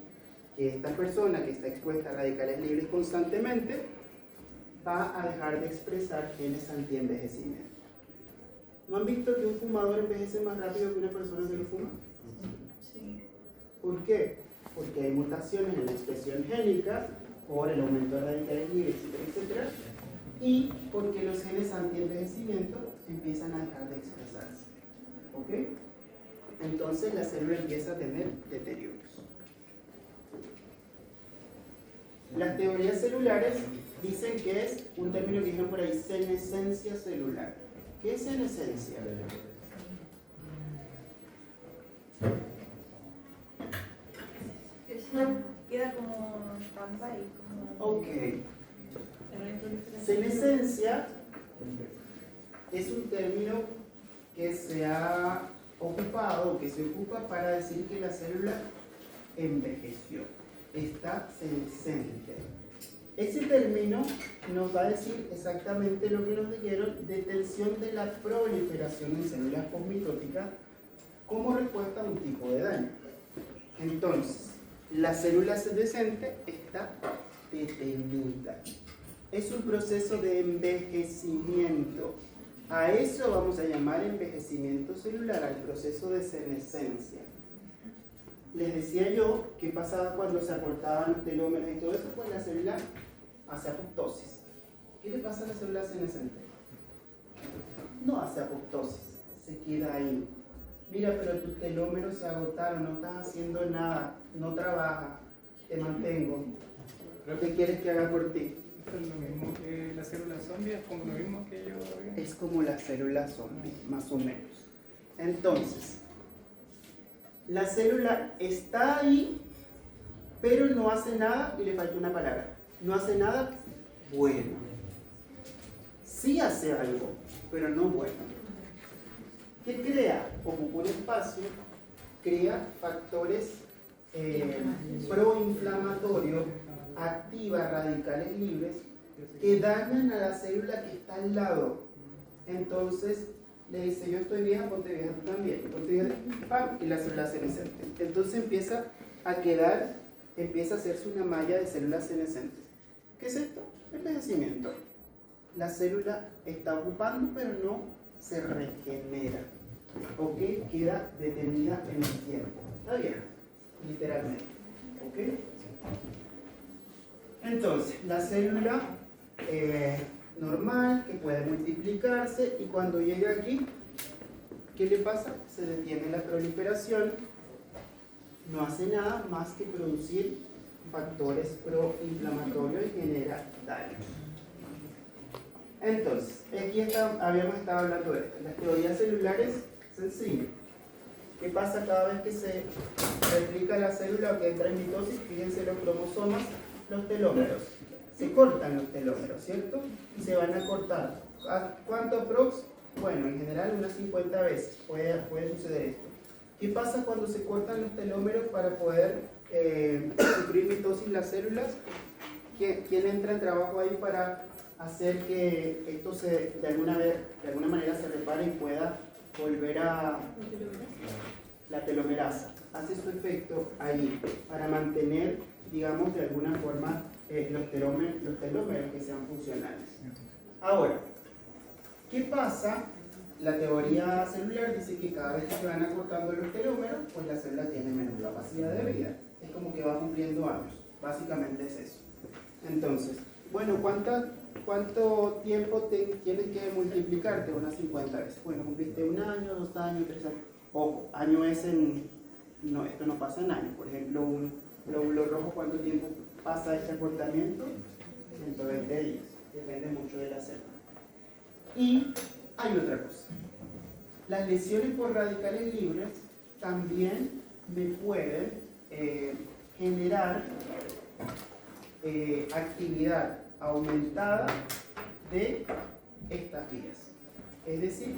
que esta persona que está expuesta a radicales libres constantemente va a dejar de expresar genes anti-envejecimiento. ¿No han visto que un fumador envejece más rápido que una persona que no fuma? Sí. ¿Por qué? Porque hay mutaciones en la expresión génica por el aumento de radicales libres, etcétera, etcétera, y porque los genes anti-envejecimiento empiezan a dejar de expresarse. ¿Ok? Entonces la célula empieza a tener deterioros. Las teorías celulares dicen que es un término que dijeron por ahí, senescencia celular. ¿Qué es senescencia? Queda como stand-by. Ok. Senescencia es un término que se ha ocupado, que se ocupa para decir que la célula envejeció, está senescente. Ese término nos va a decir exactamente lo que nos dijeron, detención de la proliferación en células postmitóticas como respuesta a un tipo de daño. Entonces, la célula senescente está detenida. Es un proceso de envejecimiento. A eso vamos a llamar envejecimiento celular, al proceso de senescencia. Les decía yo qué pasaba cuando se acortaban los telómeros y todo eso, pues la célula hace apoptosis. ¿Qué le pasa a la célula senescente? No hace apoptosis, se queda ahí. Mira, pero tus telómeros se agotaron, no estás haciendo nada, no trabaja, te mantengo. ¿Qué quieres que haga por ti? ¿Es lo mismo que la célula zombie? ¿Es como lo mismo que yo había? Es como la célula zombie, más o menos. Entonces, la célula está ahí, pero no hace nada, y le falta una palabra, no hace nada bueno. Sí hace algo, pero no bueno. ¿Qué crea? Ocupa un espacio, crea factores proinflamatorios, activa radicales libres que dañan a la célula que está al lado. Entonces le dice, yo estoy vieja, ponte vieja tú también, ponte vieja, ¡pam! Y la célula senescente. Entonces empieza a hacerse una malla de células senescentes. ¿Qué es esto? Envejecimiento. La célula está ocupando, pero no se regenera. ¿Ok? Queda detenida en el tiempo. Está bien, literalmente. ¿Ok? Entonces, la célula normal, que puede multiplicarse, y cuando llega aquí, ¿qué le pasa? Se detiene la proliferación, no hace nada más que producir factores proinflamatorios y genera daño. Entonces, aquí habíamos estado hablando de esto. Las teorías celulares, sencillo. ¿Qué pasa cada vez que se replica la célula o que entra en mitosis? Fíjense los cromosomas, los telómeros. Se cortan los telómeros, ¿cierto? Y se van a cortar. ¿Cuánto aprox? Bueno, en general unas 50 veces puede suceder esto. ¿Qué pasa cuando se cortan los telómeros para poder sufrir mitosis las células? ¿Quién entra en trabajo ahí para hacer que esto de alguna manera se repare y pueda volver a la telomerasa? Hace su efecto ahí para mantener, digamos, de alguna forma los telómeros que sean funcionales. Ahora, ¿qué pasa? La teoría celular dice que cada vez que se van acortando los telómeros, pues la célula tiene menos capacidad de vida. Es como que va cumpliendo años. Básicamente es eso. Entonces, bueno, ¿cuánto tiempo tienes que multiplicarte? Unas 50 veces. Bueno, cumpliste 1 año, 2 años, 3 años. Ojo, año es no, esto no pasa en años. Por ejemplo, un glóbulo rojo, ¿cuánto tiempo pasa este acortamiento? 120 días. Depende mucho de la célula. Y hay otra cosa. Las lesiones por radicales libres también me pueden generar actividad aumentada de estas vías. Es decir,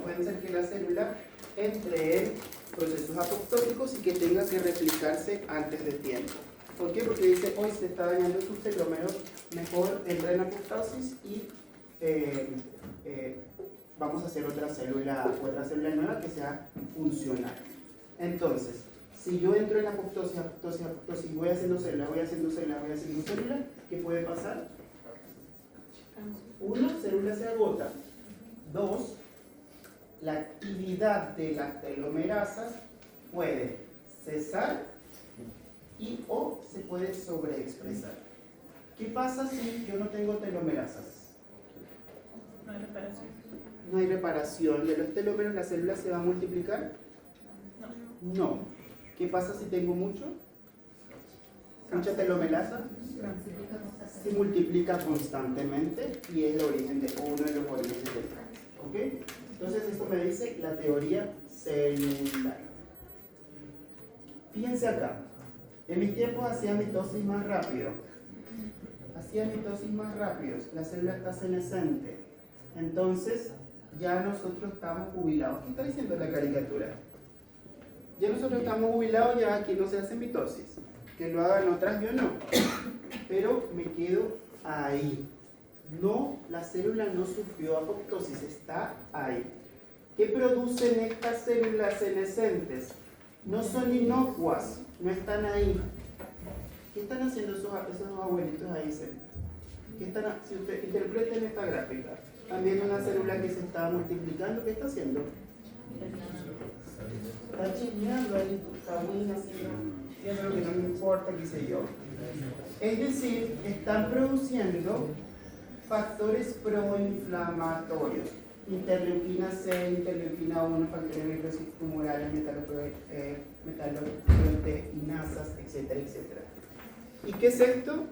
pueden ser que la célula entre en procesos apoptóticos y que tenga que replicarse antes de tiempo. ¿Por qué? Porque dice, hoy se está dañando sus telómeros, mejor entra en apoptosis y vamos a hacer otra célula nueva que sea funcional. Entonces, si yo entro en apoptosis, voy haciendo célula, ¿qué puede pasar? 1, célula se agota. 2, la actividad de las telomerasas puede cesar y o se puede sobreexpresar. ¿Qué pasa si yo no tengo telomerasas? No hay reparación. No hay reparación de los telómeros, ¿la célula se va a multiplicar? No. ¿Qué pasa si tengo mucha telomerasa? Se multiplica constantemente y es el origen uno de los orígenes del cáncer. ¿Ok? Entonces esto me dice la teoría celular. Fíjense acá. En mis tiempos hacía mitosis más rápido. La célula está senescente. Entonces ya nosotros estamos jubilados. ¿Qué está diciendo la caricatura? Ya nosotros estamos jubilados, ya aquí no se hace mitosis. Que lo hagan otras, yo no. Pero me quedo ahí. No, la célula no sufrió apoptosis, está ahí. ¿Qué producen estas células senescentes? No son inocuas, no están ahí. ¿Qué están haciendo esos abuelitos ahí cerca? Si usted interpreta en esta gráfica, también una célula que se está multiplicando, ¿qué está haciendo? Está chismeando ahí, está muy haciendo lo que no me importa, qué sé yo. Es decir, están produciendo factores proinflamatorios. Interleuquina C, interleuquina 1, factores de necrosis tumorales, metaloproteinasas, etcétera, etcétera. ¿Y qué es esto?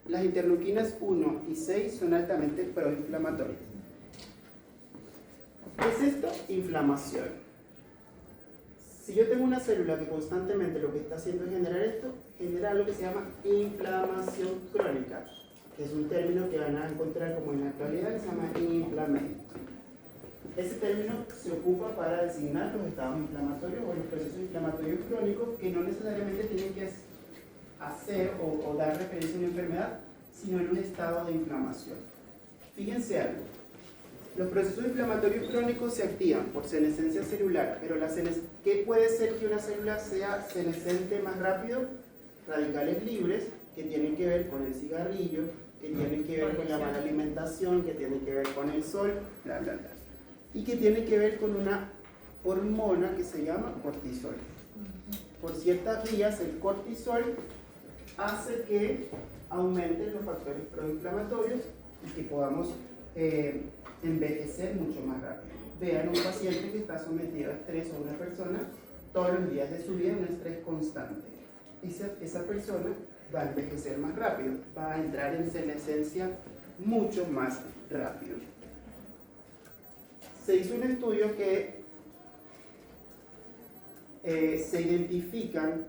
Las interleuquinas 1 y 6 son altamente proinflamatorias. ¿Qué es esto? Inflamación. Si yo tengo una célula que constantemente lo que está haciendo es generar esto, genera lo que se llama inflamación crónica, que es un término que van a encontrar como en la actualidad, que se llama inflammation. Ese término se ocupa para designar los estados inflamatorios o los procesos inflamatorios crónicos que no necesariamente tienen que hacer o dar referencia a una enfermedad, sino en un estado de inflamación. Fíjense algo. Los procesos inflamatorios crónicos se activan por senescencia celular, pero ¿qué puede ser que una célula sea senescente más rápido? Radicales libres, que tienen que ver con el cigarrillo, que tienen que ver con la mala alimentación, que tienen que ver con el sol, bla, bla, bla. Y que tiene que ver con una hormona que se llama cortisol. Por ciertas vías, el cortisol hace que aumenten los factores proinflamatorios y que podamos envejecer mucho más rápido. Vean un paciente que está sometido a estrés o una persona todos los días de su vida, un estrés constante. Esa persona va a envejecer más rápido, va a entrar en senescencia mucho más rápido. Se hizo un estudio que se identifican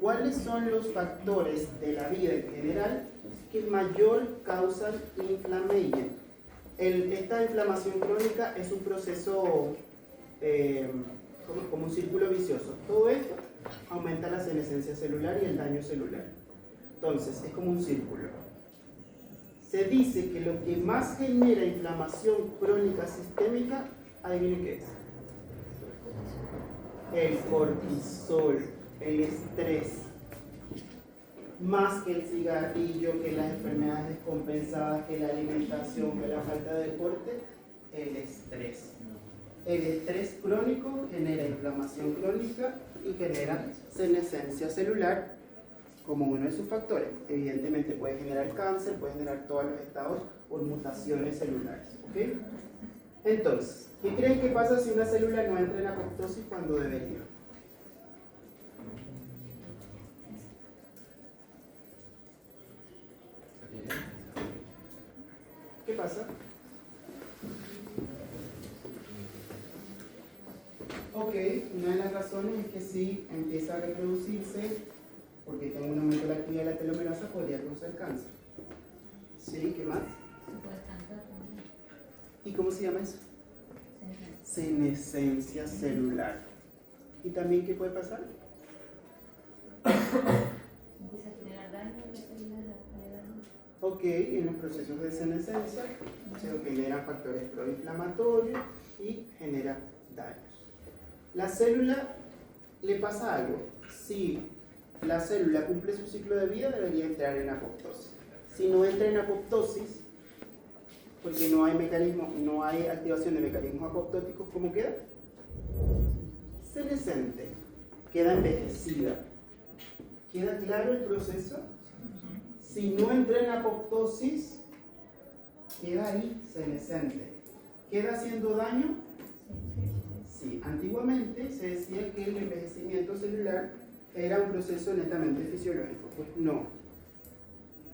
cuáles son los factores de la vida en general que mayor causan inflamación. Esta inflamación crónica es un proceso como un círculo vicioso. Todo esto aumenta la senescencia celular y el daño celular. Entonces, es como un círculo. Se dice que lo que más genera inflamación crónica sistémica, adivinen qué es. El cortisol, el estrés. Más que el cigarrillo, que las enfermedades descompensadas, que la alimentación, que la falta de deporte, el estrés. El estrés crónico genera inflamación crónica y genera senescencia celular como uno de sus factores. Evidentemente puede generar cáncer, puede generar todos los estados o mutaciones celulares. ¿Okay? Entonces, ¿qué creen que pasa si una célula no entra en apoptosis cuando debería? ¿Qué pasa? Ok, una de las razones es que si empieza a reproducirse, porque tengo un aumento de la actividad de la telomerasa, podría causar cáncer. ¿Sí? ¿Qué más? Se puede estancar también. ¿Y cómo se llama eso? Senescencia celular. ¿Y también qué puede pasar? Empieza a generar daño en las células, Ok, en los procesos de senescencia se generan factores proinflamatorios y genera daños. La célula le pasa algo. Si la célula cumple su ciclo de vida, debería entrar en apoptosis. Si no entra en apoptosis, porque no hay activación de mecanismos apoptóticos, ¿cómo queda? Senescente, queda envejecida. ¿Queda claro el proceso? Si no entra en apoptosis, queda ahí senescente. ¿Queda haciendo daño? Sí, antiguamente se decía que el envejecimiento celular era un proceso netamente fisiológico. Pues no.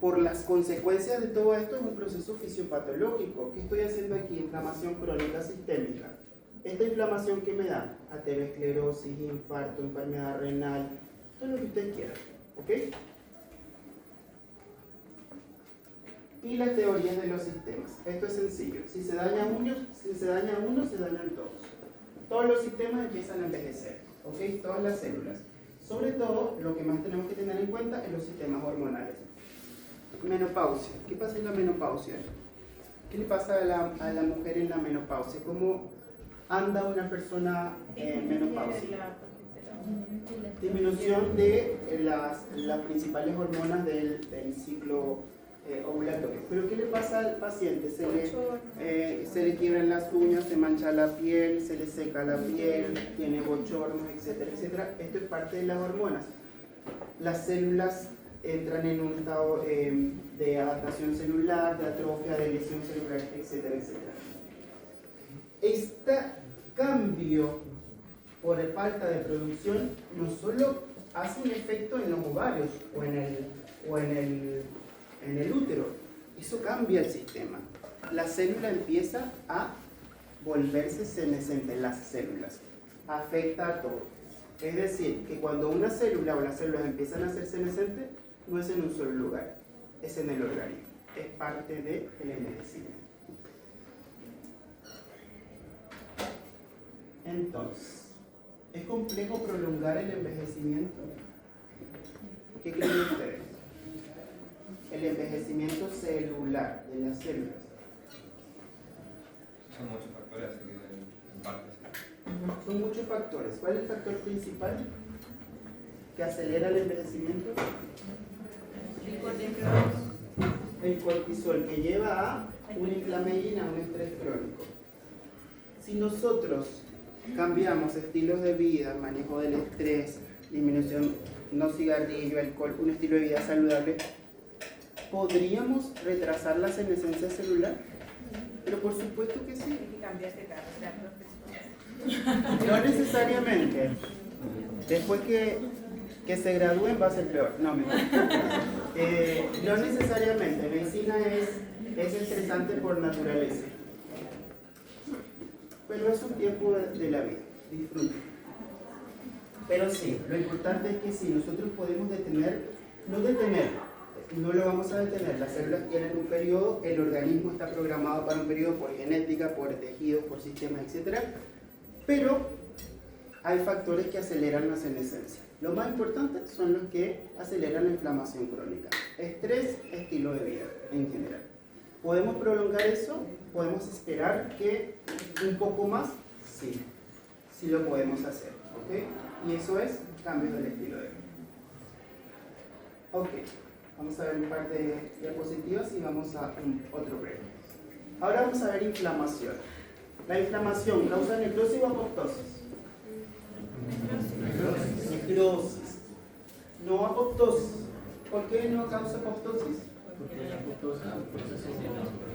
Por las consecuencias de todo esto es un proceso fisiopatológico. ¿Qué estoy haciendo aquí? Inflamación crónica sistémica. Esta inflamación que me da, aterosclerosis, infarto, enfermedad renal, todo lo que usted quiera. ¿Ok? Y las teorías de los sistemas. Esto es sencillo. Si se daña uno, se dañan todos. Todos los sistemas empiezan a envejecer. ¿Ok? Todas las células. Sobre todo, lo que más tenemos que tener en cuenta es los sistemas hormonales. Menopausia. ¿Qué pasa en la menopausia? ¿Qué le pasa a la mujer en la menopausia? ¿Cómo anda una persona en menopausia? Disminución de las principales hormonas del ciclo ovulatorio. ¿Pero qué le pasa al paciente? Se le quiebran las uñas, se mancha la piel, se le seca la piel, tiene bochornos, etcétera, etcétera. Esto es parte de las hormonas. Las células entran en un estado de adaptación celular, de atrofia, de lesión celular, etcétera, etcétera. Este cambio por falta de producción no solo hace un efecto en los ovarios o en el útero, eso cambia el sistema. La célula empieza a volverse senescente, las células. Afecta a todo. Es decir, que cuando una célula o las células empiezan a ser senescentes, no es en un solo lugar, es en el organismo, es parte del envejecimiento. Entonces, ¿es complejo prolongar el envejecimiento? ¿Qué creen ustedes? El envejecimiento celular de las células. Son muchos factores, así que en parte sí. Son muchos factores. ¿Cuál es el factor principal que acelera el envejecimiento? El cortisol, que lleva a una inflamación, a un estrés crónico. Si nosotros cambiamos estilos de vida, manejo del estrés, disminución, no cigarrillo, alcohol, un estilo de vida saludable, ¿podríamos retrasar la senescencia celular? Pero por supuesto que sí. No necesariamente. Después que se gradúen va a ser peor. No, no necesariamente. Medicina es estresante por naturaleza. Pero es un tiempo de la vida. Disfruta. Pero sí, lo importante es que si nosotros podemos no lo vamos a detener. Las células tienen un periodo, el organismo está programado para un periodo por genética, por tejidos, por sistemas, etc. Pero hay factores que aceleran la senescencia. Lo más importante son los que aceleran la inflamación crónica. Estrés, estilo de vida en general. ¿Podemos prolongar eso? ¿Podemos esperar que un poco más? Sí, sí lo podemos hacer. ¿Ok? Y eso es cambios del estilo de vida. Ok, vamos a ver un par de diapositivas y vamos a otro break. Ahora vamos a ver inflamación. ¿La inflamación causa necrosis o apoptosis? Necrosis. No apoptosis. ¿Por qué no causa apoptosis? Porque la apoptosis es un proceso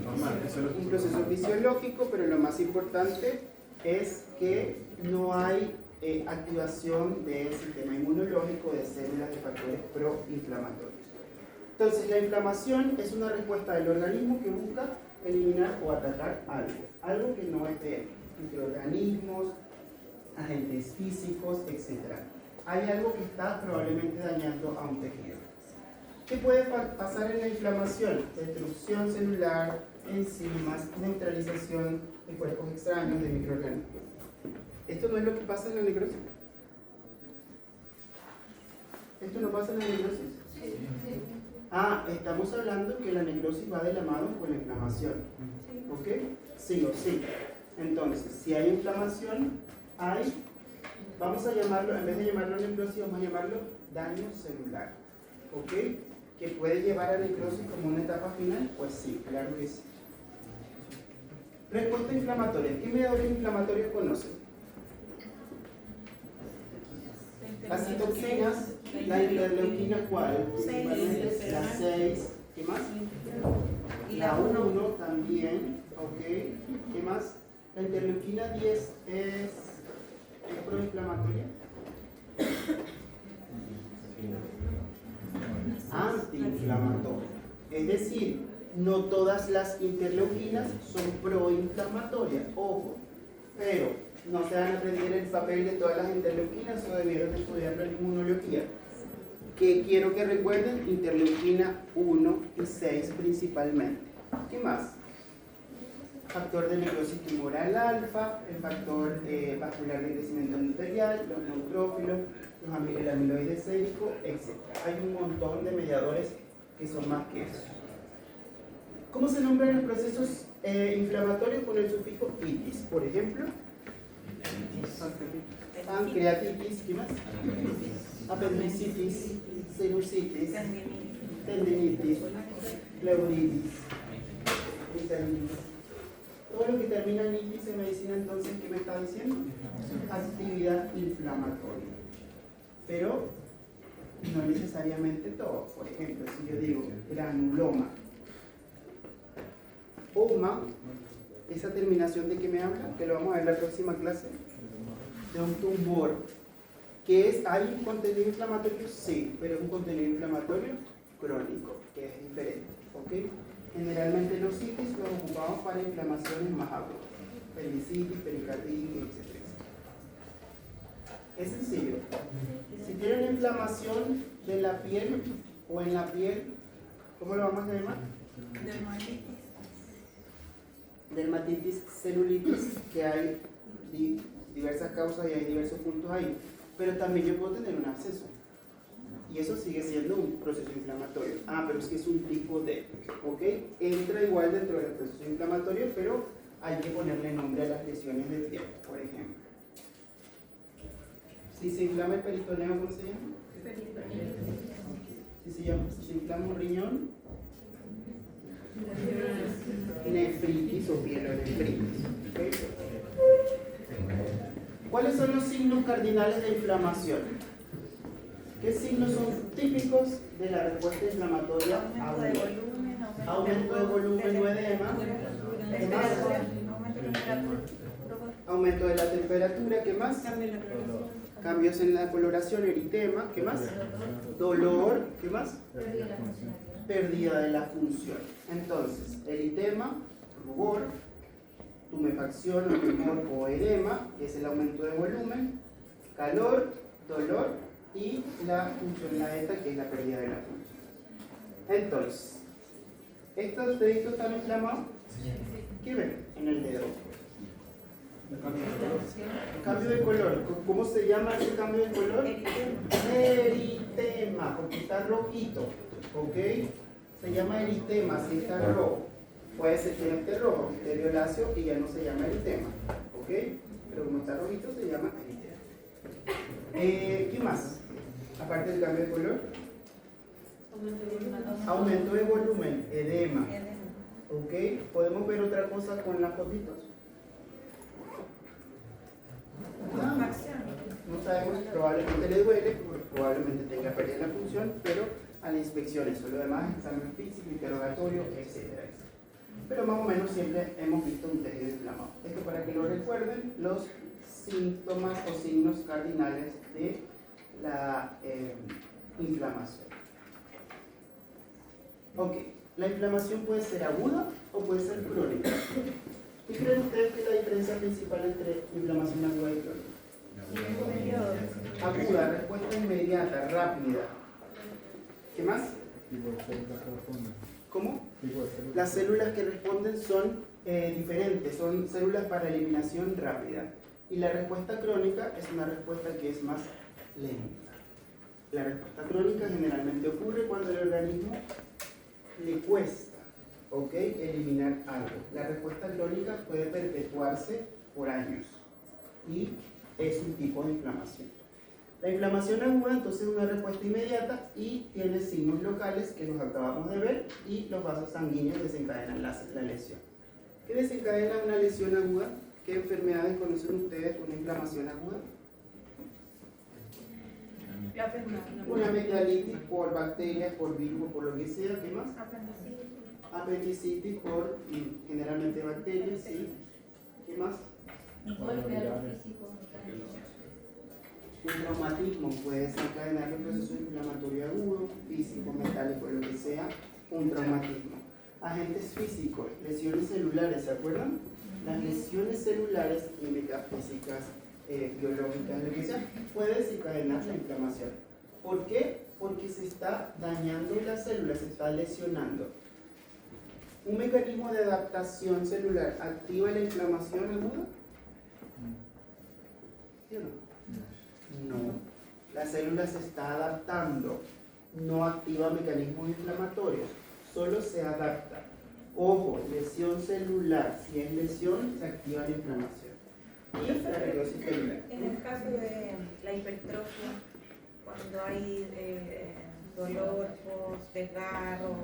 normal, fisiológico. Un proceso fisiológico, pero lo más importante es que no hay activación del sistema inmunológico, de células, de factores proinflamatorios. Entonces, la inflamación es una respuesta del organismo que busca eliminar o atacar algo que no es de microorganismos, agentes físicos, etc. Hay algo que está probablemente dañando a un tejido. ¿Qué puede pasar en la inflamación? Destrucción celular, enzimas, neutralización de cuerpos extraños, de microorganismos. ¿Esto no es lo que pasa en la necrosis? ¿Esto no pasa en la necrosis? Ah, estamos hablando que la necrosis va de la mano con la inflamación. ¿Ok? Sí o sí. Entonces, si hay inflamación, vamos a llamarlo, en vez de llamarlo necrosis, vamos a llamarlo daño celular. ¿Ok? ¿Que puede llevar a necrosis como una etapa final? Pues sí, claro que sí. Respuesta inflamatoria. ¿Qué mediadores inflamatorios conocen? Las citoquinas, la interleuquina, ¿cuál? Principalmente la 6. ¿Qué más? La 1 también. ¿Ok? ¿Qué más? La interleuquina 10 es proinflamatoria. Antiinflamatoria. Es decir, no todas las interleuquinas son proinflamatorias, ojo, pero no se van a aprender el papel de todas las interleuquinas o debieron estudiarlo en inmunología. ¿Qué quiero que recuerden? Interleuquina 1 y 6 principalmente. ¿Qué más? Factor de necrosis tumoral alfa, el factor vascular de crecimiento endotelial, los neutrófilos, el amiloide sérico, etc. Hay un montón de mediadores que son más que eso. ¿Cómo se nombran los procesos inflamatorios con el sufijo itis? Por ejemplo, pancreatitis, ¿qué más? Apendicitis, sinusitis, tendinitis, pleuritis, vitilitis. Todo lo que termina en itis en medicina, entonces, ¿qué me está diciendo? Actividad inflamatoria. Pero no necesariamente todo. Por ejemplo, si yo digo granuloma, OMA, esa terminación de que me habla, que lo vamos a ver en la próxima clase, de un tumor, que es, ¿hay un contenido inflamatorio? Sí, pero es un contenido inflamatorio crónico, que es diferente, ¿ok? Generalmente los itis los ocupamos para inflamaciones más agudas, apendicitis, pericarditis, etc. Es sencillo. Si tienen inflamación de la piel o en la piel, ¿cómo lo vamos a llamar? Dermatitis, celulitis, que hay diversas causas y hay diversos puntos ahí. Pero también yo puedo tener un absceso. Y eso sigue siendo un proceso inflamatorio. Ah, pero es que es un tipo D. ¿Ok? Entra igual dentro del proceso inflamatorio, pero hay que ponerle nombre a las lesiones de piel, por ejemplo. Si se inflama el peritoneo, ¿cómo se llama? Si se inflama un riñón, nefritis o pielonefritis. ¿Okay? ¿Cuáles son los signos cardinales de inflamación? ¿Qué signos son típicos de la respuesta inflamatoria aguda? Aumento de volumen o edema. ¿Qué más? Aumento de la temperatura. ¿Qué más? Cambios en la coloración, eritema. ¿Qué más? Dolor. ¿Qué más? Pérdida de la función. Entonces, eritema, rubor, tumefacción o tumor o edema, que es el aumento de volumen, calor, dolor y la función la eta, que es la pérdida de la función. Entonces, ¿estos deditos están inflamados? ¿Qué ven en el dedo? Cambio de color. ¿Cómo se llama ese cambio de color? Eritema, porque está rojito. ¿Ok? Se llama eritema si está rojo. Puede ser que no esté rojo, que esté violáceo y ya no se llama eritema. ¿Ok? Pero como está rojito se llama eritema. ¿Qué más? Aparte del cambio de color. Aumento de volumen, edema. ¿Ok? ¿Podemos ver otra cosa con las fotitos? No sabemos, probablemente le duele, probablemente tenga pérdida de la función, pero a la inspección eso, lo demás, examen físico, interrogatorio, etc. Pero más o menos siempre hemos visto un tejido inflamado. Esto para que lo recuerden, los síntomas o signos cardinales de la inflamación. Ok, la inflamación puede ser aguda o puede ser crónica. ¿Qué creen ustedes que es la diferencia principal entre inflamación aguda y crónica? Aguda, respuesta inmediata, rápida. ¿Qué más? ¿Cómo? Las células que responden son diferentes, son células para eliminación rápida. Y la respuesta crónica es una respuesta que es más lenta. La respuesta crónica generalmente ocurre cuando el organismo le cuesta, ¿ok?, eliminar algo. La respuesta crónica puede perpetuarse por años y es un tipo de inflamación. La inflamación aguda entonces es una respuesta inmediata y tiene signos locales que los acabamos de ver y los vasos sanguíneos desencadenan la lesión. ¿Qué desencadena una lesión aguda? ¿Qué enfermedades conocen ustedes con inflamación aguda? Una metabolitis por bacterias, por virus o por lo que sea. ¿Qué más? Apendicitis por generalmente bacterias, ¿sí? ¿Qué más? Un traumatismo puede desencadenar un proceso inflamatorio agudo, físico, metálico, lo que sea, un traumatismo. Agentes físicos, lesiones celulares, ¿se acuerdan? Las lesiones celulares, químicas, físicas, biológicas, lo que sea, puede desencadenar la inflamación. ¿Por qué? Porque se está dañando la célula, se está lesionando. ¿Un mecanismo de adaptación celular activa la inflamación aguda? ¿Sí o no? No. La célula se está adaptando, no activa mecanismos inflamatorios, solo se adapta. Ojo, lesión celular, si es lesión, se activa la inflamación. Y la necrosis celular. En el caso de la hipertrofia, cuando hay dolor, desgarro,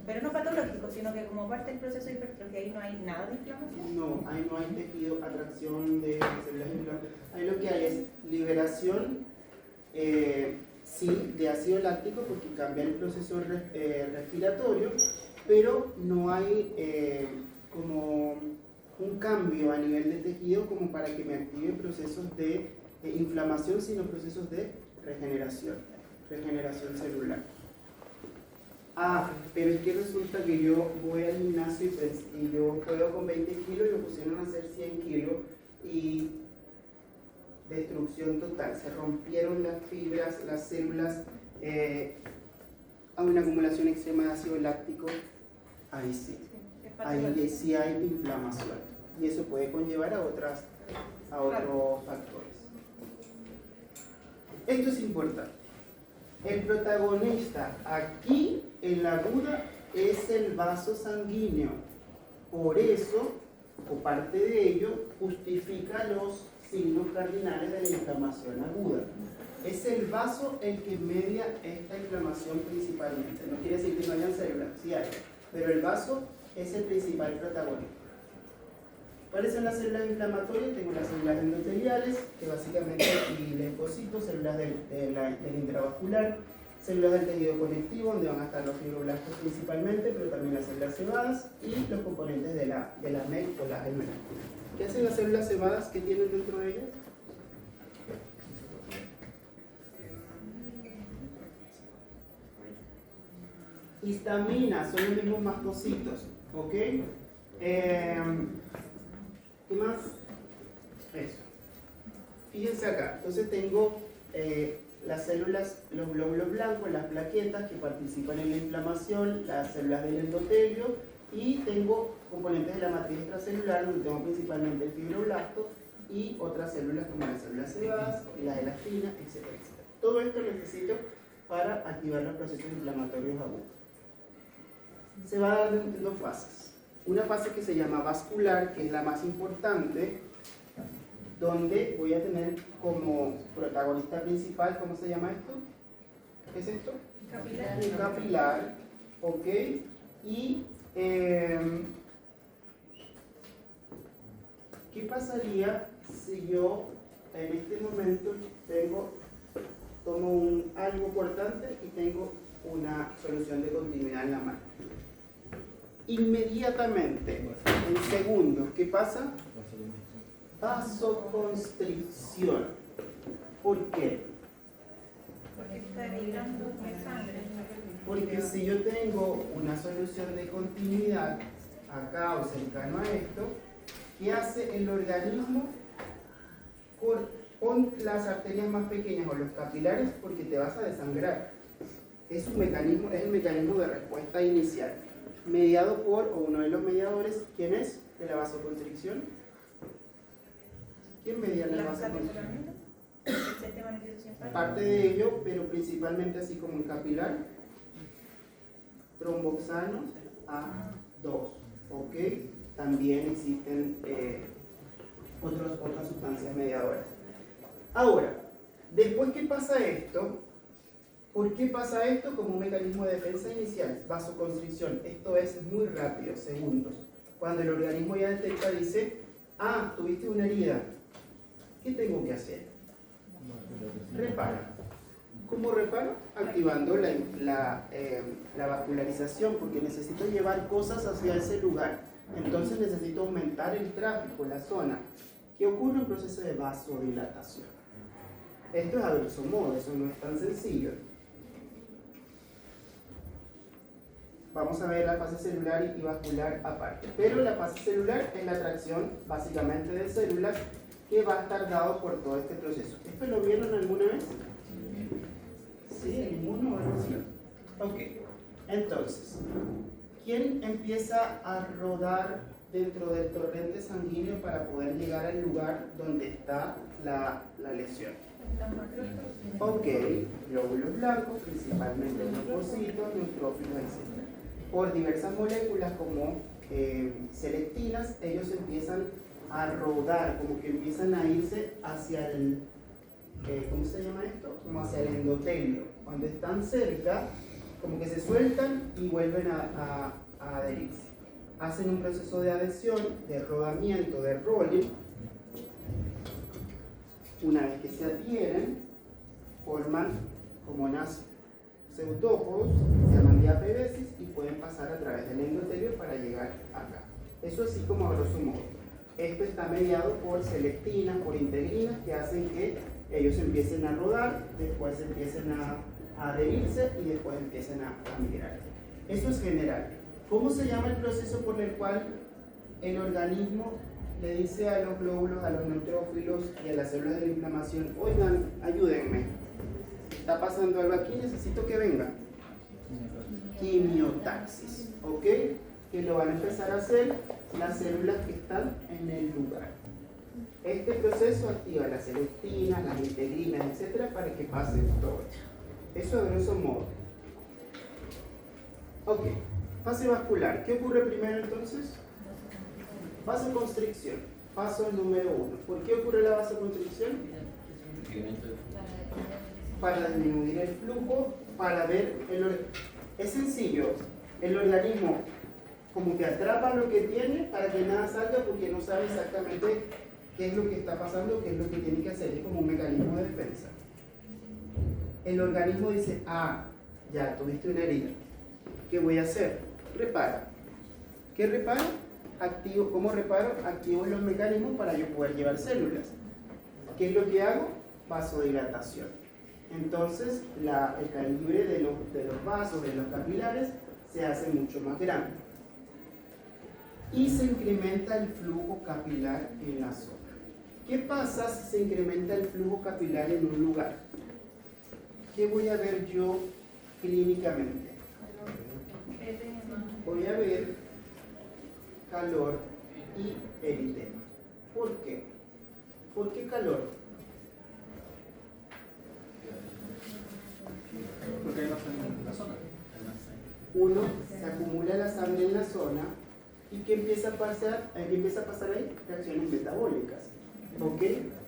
pero no patológico, sino que como parte del proceso de hipertrofia, ahí no hay nada de inflamación. No, ahí no hay tejido, atracción de células inflamatorias. Ahí lo que hay es liberación, sí, de ácido láctico porque cambia el proceso respiratorio, pero no hay como un cambio a nivel de tejido como para que me active procesos de inflamación, sino procesos de regeneración celular. Ah, pero es que resulta que yo voy al gimnasio y yo puedo con 20 kilos y me pusieron a hacer 100 kilos y destrucción total, se rompieron las fibras, las células, hay una acumulación extrema de ácido láctico, ahí sí, ahí sí hay inflamación y eso puede conllevar a otros factores. Esto es importante. El protagonista aquí en la aguda es el vaso sanguíneo. Por eso, o parte de ello, justifica los signos cardinales de la inflamación aguda. Es el vaso el que media esta inflamación principalmente. No quiere decir que no hayan células, sí hay, pero el vaso es el principal protagonista. ¿Cuáles son las células inflamatorias? Tengo las células endoteliales, que básicamente y linfocitos, células del intravascular, células del tejido conectivo, donde van a estar los fibroblastos principalmente, pero también las células cebadas y los componentes de la MEC o la MEC. ¿Qué hacen las células cebadas? ¿Qué tienen dentro de ellas? Histamina, son los mismos mastocitos, ¿ok? ¿Qué más? Eso. Fíjense acá, entonces tengo las células, los glóbulos blancos, las plaquetas que participan en la inflamación, las células del endotelio y tengo componentes de la matriz extracelular donde tengo principalmente el fibroblasto y otras células como las células cebadas, las elastinas, etcétera, etcétera. Todo esto lo necesito para activar los procesos inflamatorios agudos. Se va a dar en dos fases. Una fase que se llama vascular, que es la más importante, donde voy a tener como protagonista principal, ¿cómo se llama esto? ¿Qué es esto? Capilar. Un capilar, ¿ok? Y ¿qué pasaría si yo en este momento tomo algo cortante y tengo una solución de continuidad en la mano? Inmediatamente, en segundos, ¿qué pasa? Vasoconstricción. ¿Por qué? Porque está liberando sangre. Porque si yo tengo una solución de continuidad acá o cercano a esto, ¿qué hace el organismo? Con las arterias más pequeñas o los capilares porque te vas a desangrar. Es un mecanismo, es el mecanismo de respuesta inicial, mediado por, o uno de los mediadores, ¿quién es? De la vasoconstricción. ¿Quién media la vasoconstricción? El sistema nervioso simpático. Parte de ello, pero principalmente así como el capilar, tromboxano A2, ¿ok? También existen otras sustancias mediadoras. Ahora, después que pasa esto, ¿por qué pasa esto? Como un mecanismo de defensa inicial, vasoconstricción. Esto es muy rápido, segundos. Cuando el organismo ya detecta, dice, tuviste una herida, ¿qué tengo que hacer? Repara. ¿Cómo reparo? Activando la vascularización, porque necesito llevar cosas hacia ese lugar. Entonces necesito aumentar el tráfico en la zona. ¿Qué ocurre en el proceso de vasodilatación? Esto es a grosso modo, eso no es tan sencillo. Vamos a ver la fase celular y vascular aparte. Pero la fase celular es la atracción básicamente de células que va a estar dado por todo este proceso. ¿Esto lo vieron alguna vez? Sí, ninguno o algo así. Ok, entonces, ¿quién empieza a rodar dentro del torrente sanguíneo para poder llegar al lugar donde está la lesión? Ok, glóbulos blancos, principalmente linfocitos, neutrófilos, etc. Por diversas moléculas como selectinas, ellos empiezan a rodar, como que empiezan a irse hacia el, ¿cómo se llama esto? Como hacia el endotelio. Cuando están cerca, como que se sueltan y vuelven a adherirse. Hacen un proceso de adhesión, de rodamiento, de rolling. Una vez que se adhieren, forman como unas pseudópodos, se llaman diapebesis y pueden pasar a través del endotelio para llegar acá. Eso así como a grosso modo. Esto está mediado por selectinas, por integrinas, que hacen que ellos empiecen a rodar, después empiecen a adherirse y después empiecen a migrar. Eso es general. ¿Cómo se llama el proceso por el cual el organismo le dice a los glóbulos, a los neutrófilos y a las células de la inflamación, oigan, ayúdenme, está pasando algo aquí, necesito que venga. Quimiotaxis, ¿ok? Que lo van a empezar a hacer las células que están en el lugar. Este proceso activa las leptinas, las integrinas, etcétera, para que pase todo eso. Eso a grosso modo. Ok, fase vascular. ¿Qué ocurre primero entonces? Vasoconstricción. Paso número 1. ¿Por qué ocurre la vasoconstricción? Para disminuir el flujo, para ver es sencillo. El organismo como que atrapa lo que tiene para que nada salga porque no sabe exactamente qué es lo que está pasando, qué es lo que tiene que hacer. Es como un mecanismo de defensa. El organismo dice, ah, ya tuviste una herida. ¿Qué voy a hacer? Repara. ¿Qué repara? Activo. ¿Cómo reparo? Activo los mecanismos para yo poder llevar células. ¿Qué es lo que hago? Vasodilatación. Entonces, el calibre de los vasos, de los capilares, se hace mucho más grande. Y se incrementa el flujo capilar en la zona. ¿Qué pasa si se incrementa el flujo capilar en un lugar? ¿Qué voy a ver yo clínicamente? Voy a ver calor y eritema. ¿Por qué? ¿Por qué calor? Porque hay más en la zona. Uno, se acumula la sangre en la zona y ¿qué empieza a pasar? ¿Qué empieza a pasar ahí? Reacciones metabólicas. ¿Ok?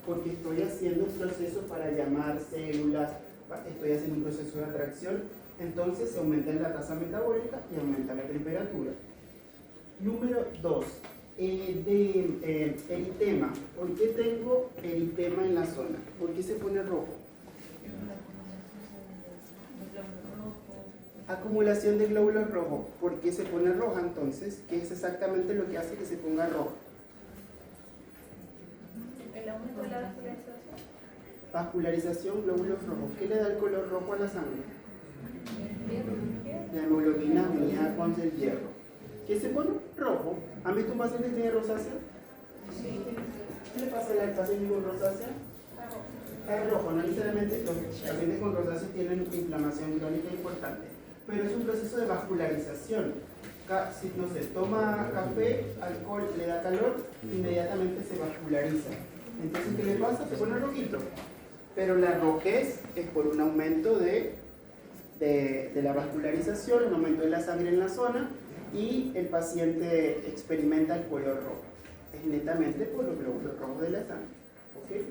Porque estoy haciendo un proceso para llamar células, estoy haciendo un proceso de atracción, entonces se aumenta la tasa metabólica y aumenta la temperatura. Número 2, eritema. ¿Por qué tengo eritema en la zona? ¿Por qué se pone rojo? Acumulación de glóbulos rojos. ¿Por qué se pone roja entonces? ¿Qué es exactamente lo que hace que se ponga roja? ¿El aumento de la vascularización? Vascularización, glóbulos rojos. ¿Qué le da el color rojo a la sangre? La hemoglobina unida con el hierro. ¿Qué se pone? Rojo. ¿Han visto un paciente que tiene rosácea? ¿Qué le pasa al paciente con rosácea? Está rojo. No necesariamente los pacientes con rosácea tienen inflamación crónica importante, pero es un proceso de vascularización. Si no se toma café, alcohol, le da calor, inmediatamente se vasculariza. Entonces, ¿qué le pasa? Se pone rojito. Pero la rojez es por un aumento de la vascularización, un aumento de la sangre en la zona y el paciente experimenta el color rojo. Es netamente por los glóbulos rojos de la sangre. ¿Okay?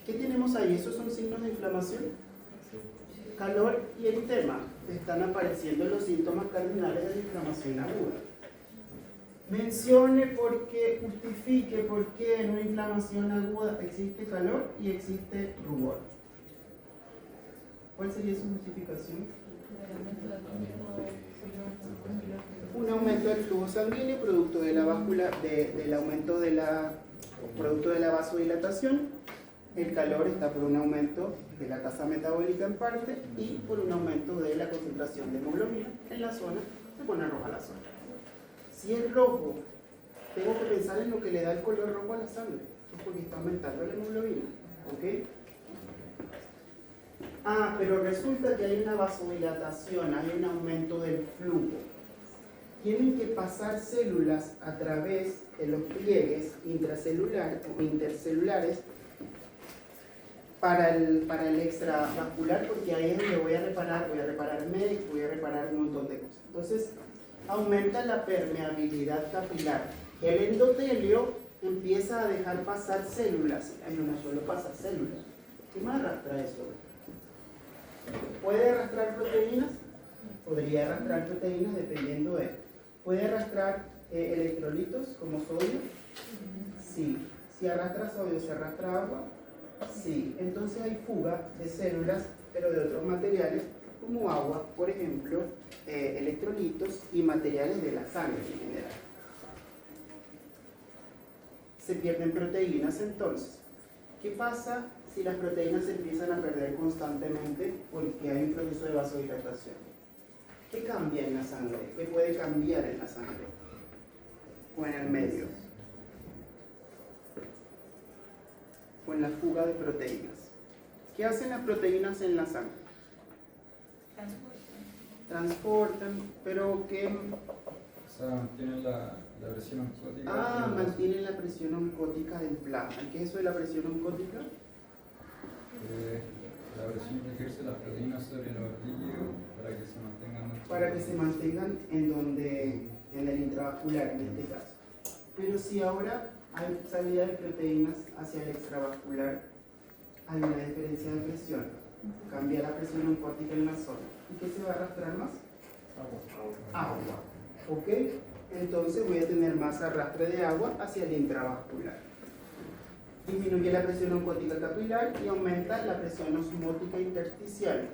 ¿Qué tenemos ahí? ¿Esos son signos de inflamación? Calor y eritema. Están apareciendo los síntomas cardinales de la inflamación aguda. Mencione por qué, justifique por qué en una inflamación aguda existe calor y existe rubor. ¿Cuál sería su justificación? Un aumento del flujo sanguíneo producto de la del aumento producto de la vasodilatación. El calor está por un aumento de la tasa metabólica en parte y por un aumento de la concentración de hemoglobina en la zona. Se pone roja la zona. Si es rojo, tengo que pensar en lo que le da el color rojo a la sangre, porque está aumentando la hemoglobina. ¿Ok? Ah, pero resulta que hay una vasodilatación, hay un aumento del flujo. Tienen que pasar células a través de los pliegues intracelulares o intercelulares para el extravascular, porque ahí es donde voy a reparar médicos, voy a reparar un montón de cosas. Entonces, aumenta la permeabilidad capilar. El endotelio empieza a dejar pasar células, pero no solo pasa células. ¿Qué más arrastra eso? ¿Puede arrastrar proteínas? Podría arrastrar proteínas dependiendo de... ¿Puede arrastrar electrolitos como sodio? Sí. Si arrastra sodio, ¿se arrastra agua? Sí. Entonces hay fuga de células, pero de otros materiales como agua, por ejemplo, electrolitos y materiales de la sangre en general. Se pierden proteínas entonces. ¿Qué pasa si las proteínas se empiezan a perder constantemente porque hay un proceso de vasodilatación? ¿Qué cambia en la sangre? ¿Qué puede cambiar en la sangre? O en el medio. con la fuga de proteínas. ¿Qué hacen las proteínas en la sangre? Transportan, pero ¿qué? O sea, mantienen la presión oncótica. Mantienen la presión oncótica del plasma. ¿Qué es eso de la presión oncótica? La presión que ejerce las proteínas sobre los líquidos para que se mantengan. Para que se mantengan en el intravascular, en este caso. Pero si ahora hay salida de proteínas hacia el extravascular, hay una diferencia de presión. Cambia la presión oncótica en la zona. ¿Y qué se va a arrastrar más? Agua. ¿Ok? Entonces voy a tener más arrastre de agua hacia el intravascular. Disminuye la presión oncótica capilar y aumenta la presión osmótica intersticial.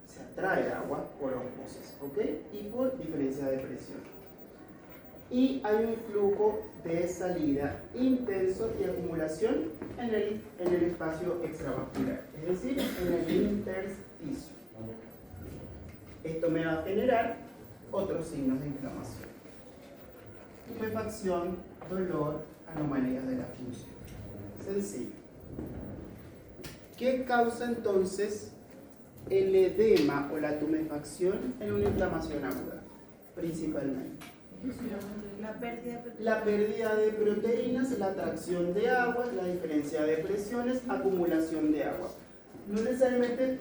Se atrae agua por osmosis, ¿ok? Y por diferencia de presión. Y hay un flujo de salida intenso y acumulación en el espacio extravascular, es decir, en el intersticio. Esto me va a generar otros signos de inflamación: tumefacción, dolor, anomalías de la función. Sencillo. ¿Qué causa entonces el edema o la tumefacción en una inflamación aguda? Principalmente la pérdida de proteínas, la atracción de agua, la diferencia de presiones, acumulación de agua. No necesariamente,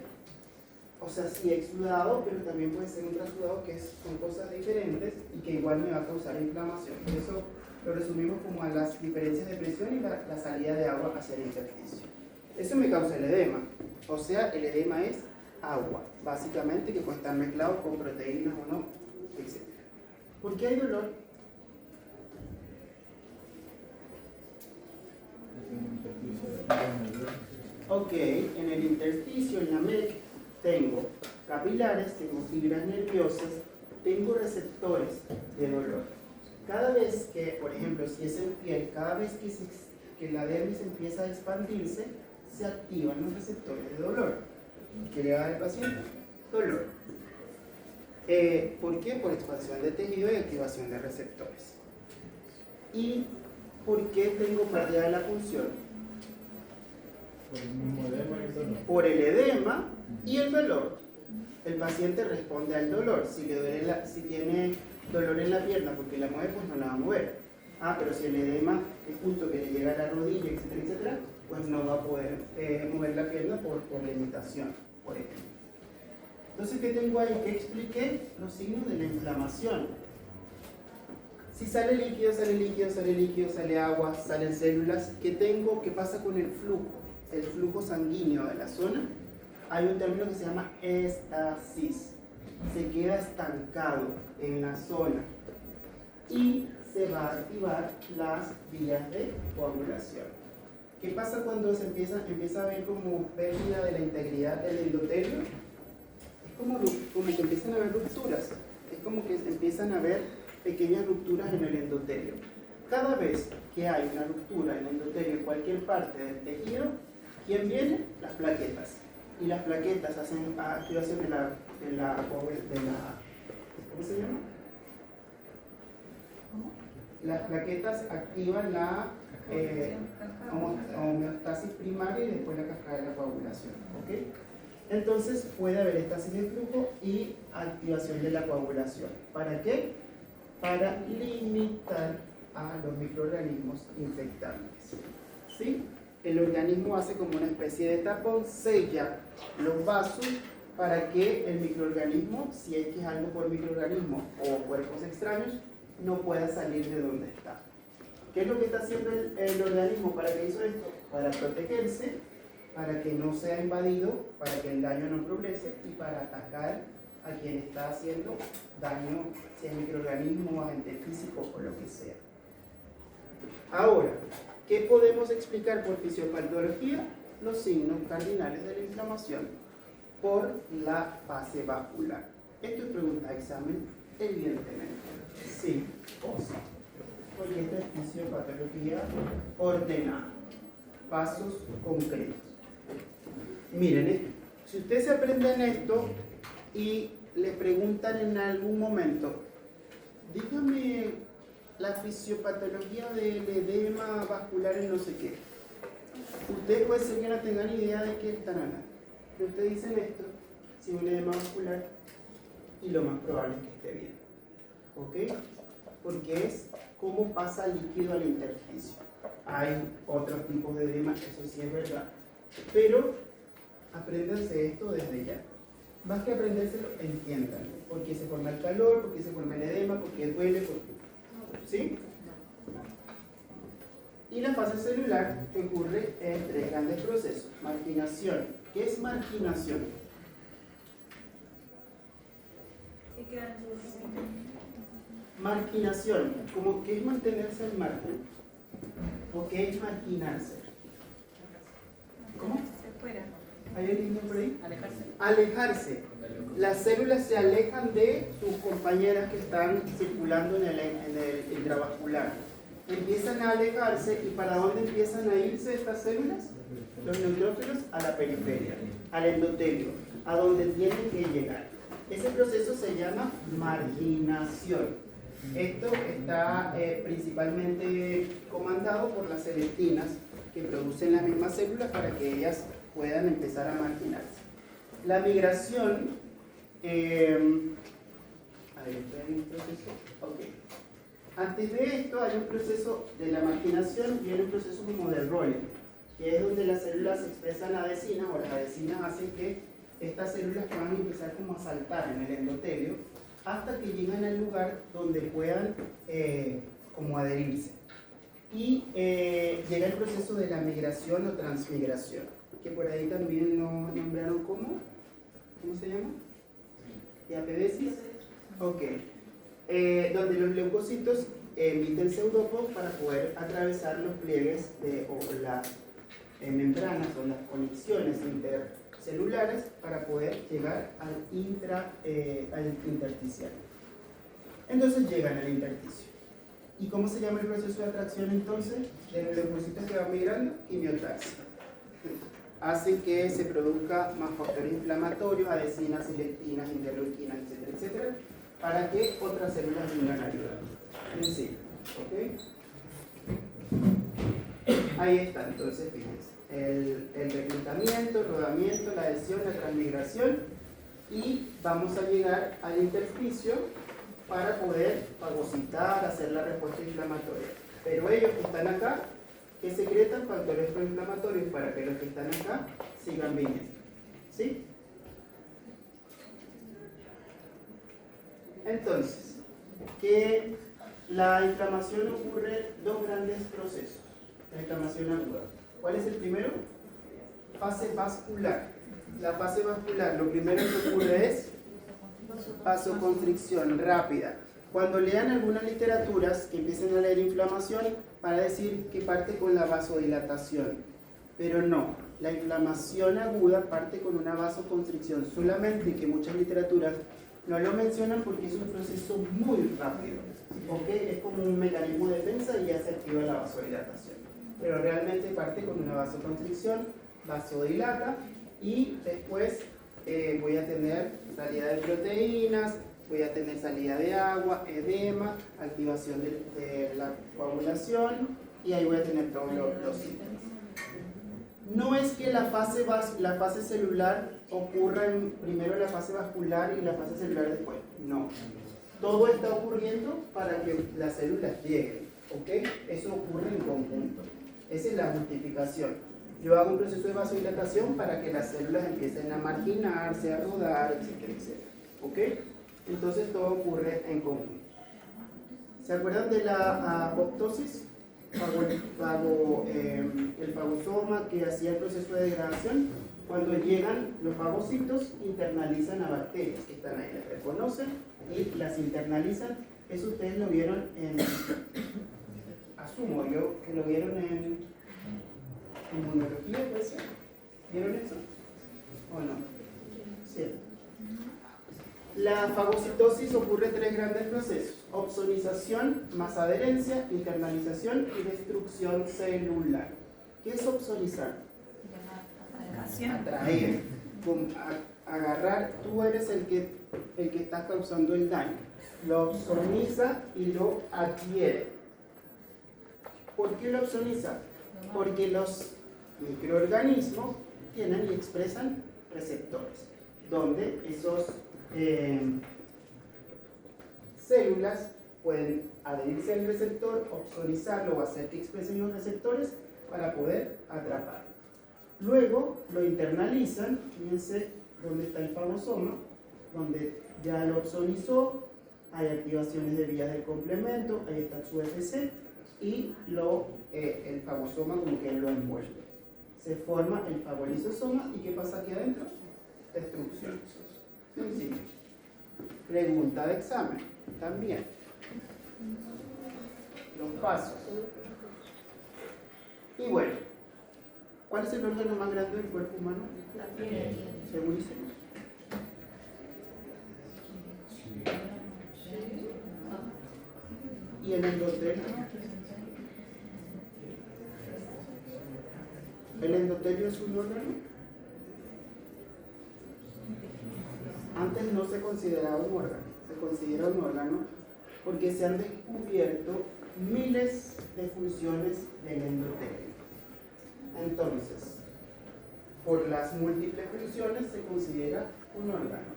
o sea, sí exudado, pero también puede ser un trasudado, que son cosas diferentes y que igual me va a causar inflamación. Por eso lo resumimos como a las diferencias de presión y la salida de agua hacia el intersticio. Eso me causa el edema. O sea, el edema es agua, básicamente, que puede estar mezclado con proteínas o no, etc. ¿Por qué hay dolor? Ok, en el intersticio, en la MEC, tengo capilares, tengo fibras nerviosas, tengo receptores de dolor. Cada vez que, por ejemplo, si es en piel, cada vez que la dermis empieza a expandirse, se activan los receptores de dolor. ¿Qué le da al paciente? Dolor. ¿Por qué? Por expansión de tejido y activación de receptores. ¿Y por qué tengo pérdida de la función? Por el mismo edema y dolor. Por el edema y el dolor. El paciente responde al dolor. Si tiene dolor en la pierna porque la mueve, pues no la va a mover. Pero si el edema es justo que le llega a la rodilla, etcétera, etcétera, pues no va a poder mover la pierna por limitación, por ejemplo. Entonces, ¿qué tengo ahí? ¿Qué expliqué? Los signos de la inflamación. Si sale líquido, sale líquido, sale líquido, sale agua, salen células, ¿qué tengo? ¿Qué pasa con el flujo? El flujo sanguíneo de la zona. Hay un término que se llama estasis. Se queda estancado en la zona y se va a activar las vías de coagulación. ¿Qué pasa cuando se empieza a ver como pérdida de la integridad del endotelio? Es como que empiezan a haber rupturas. Es como que empiezan a haber pequeñas rupturas en el endotelio. Cada vez que hay una ruptura en el endotelio en cualquier parte del tejido, ¿quién viene? Las plaquetas. Y las plaquetas hacen activación de la ¿cómo se llama? Las plaquetas activan la homeostasis primaria y después la cascada de la coagulación. ¿Okay? Entonces puede haber estasis de flujo y activación de la coagulación. ¿Para qué? Para limitar a los microorganismos infectantes. ¿Sí? El organismo hace como una especie de tapón, sella los vasos para que el microorganismo, si es que es algo por microorganismo o cuerpos extraños, no pueda salir de donde está. ¿Qué es lo que está haciendo el organismo? ¿Para qué hizo esto? Para protegerse, para que no sea invadido, para que el daño no progrese y para atacar a quien está haciendo daño, sea microorganismo, agente físico o lo que sea. Ahora, ¿qué podemos explicar por fisiopatología? Los signos cardinales de la inflamación por la fase vascular. Esto es pregunta de examen, evidentemente. Sí o sí. Porque esta es fisiopatología ordenada. Pasos concretos. Miren, si ustedes se aprenden esto y le preguntan en algún momento, dígame la fisiopatología del edema vascular en no sé qué. Ustedes puede ser que no tengan idea de qué están hablando, pero ustedes dicen esto, si un edema vascular, y lo más probable es que esté bien. ¿Ok? Porque es cómo pasa el líquido al intersticio. Hay otros tipos de edema, eso sí es verdad. Pero apréndanse esto desde ya. Más que aprendérselo, entiéndanlo. ¿Por qué se forma el calor? ¿Por qué se forma el edema? ¿Por qué duele? ¿Por qué? ¿Sí? Y la fase celular que ocurre en tres grandes procesos. Marginación. ¿Qué es marginación? Sí, quedan Marginación, como que es mantenerse al margen, o qué es marginarse. ¿Cómo? fuera. ¿Hay alguien por ahí? Alejarse. Alejarse. Las células se alejan de sus compañeras que están circulando en el intravascular. Empiezan a alejarse, ¿y para dónde empiezan a irse estas células? Los neutrófilos a la periferia, al endotelio, a donde tienen que llegar. Ese proceso se llama marginación. Esto está principalmente comandado por las selectinas que producen las mismas células para que ellas puedan empezar a marginarse. La migración, a ver, ¿estoy en un proceso? Ok. Antes de esto hay un proceso de la marginación y hay un proceso como de rolling, que es donde las células expresan adhesinas, o las adhesinas hacen que estas células puedan empezar como a saltar en el endotelio hasta que llegan al lugar donde puedan como adherirse. Y llega el proceso de la migración o transmigración, que por ahí también lo nombraron como, ¿cómo se llama? Diapedesis. Ok. Donde los leucocitos emiten pseudopos para poder atravesar los pliegues o las membranas o las conexiones intercelulares para poder llegar al intersticial. Entonces llegan al intersticio. ¿Y cómo se llama el proceso de atracción entonces de los leucocitos que van migrando? Quimiotaxia. Hacen que se produzca más factores inflamatorios, adhesinas, selectinas, interleuquinas, etcétera, etcétera, para que otras células vengan a ayudar. En sí, ¿ok? Ahí está, entonces fíjense. El reclutamiento, el rodamiento, la adhesión, la transmigración, y vamos a llegar al intersticio para poder fagocitar, hacer la respuesta inflamatoria. Pero ellos que están acá, que secretan factores proinflamatorios para que los que están acá sigan viniendo. ¿Sí? Entonces, que la inflamación ocurre dos grandes procesos. La inflamación aguda. ¿Cuál es el primero? Fase vascular. La fase vascular, lo primero que ocurre es vasoconstricción rápida. Cuando lean algunas literaturas que empiecen a leer inflamación, van a decir que parte con la vasodilatación. Pero no, la inflamación aguda parte con una vasoconstricción. Solamente que muchas literaturas no lo mencionan porque es un proceso muy rápido. ¿Ok? Es como un mecanismo de defensa y ya se activa la vasodilatación. Pero realmente parte con una vasoconstricción, vasodilata, y después voy a tener salida de proteínas, voy a tener salida de agua, edema, activación de la coagulación, y ahí voy a tener todos los síntomas. No es que la fase celular ocurra primero la fase vascular y la fase celular después. No. Todo está ocurriendo para que las células lleguen. ¿Ok? Eso ocurre en conjunto. Esa es la justificación. Yo hago un proceso de vasodilatación para que las células empiecen a marginarse, a rodar, etcétera, etcétera. ¿Ok? Entonces todo ocurre en conjunto. ¿Se acuerdan de la apoptosis? El fagosoma que hacía el proceso de degradación. Cuando llegan los fagocitos, internalizan a bacterias que están ahí, las reconocen y las internalizan. Eso ustedes lo vieron asumo yo que lo vieron en inmunología, ¿puede ser? ¿Vieron eso? ¿O no? Sí. La fagocitosis ocurre en tres grandes procesos: opsonización más adherencia, internalización y destrucción celular. ¿Qué es opsonizar? Atraer, agarrar. Tú eres el que está causando el daño. Lo opsoniza y lo adhiere. ¿Por qué lo opsoniza? Porque los microorganismos tienen y expresan receptores, donde esos células pueden adherirse al receptor, opsonizarlo o hacer que expresen los receptores para poder atrapar. Luego lo internalizan, fíjense dónde está el fagosoma, donde ya lo opsonizó, hay activaciones de vías del complemento, ahí está su FC y el fagosoma como que lo envuelve. Se forma el fagolisosoma y ¿qué pasa aquí adentro? Destrucción. Sencillo. Pregunta de examen, también. Los pasos. Y bueno, ¿cuál es el órgano más grande del cuerpo humano? La piel. Segurísimo. ¿Y el endotelio? ¿El endotelio es un órgano? Antes no se consideraba un órgano, se considera un órgano porque se han descubierto miles de funciones del endotelio. Entonces, por las múltiples funciones se considera un órgano.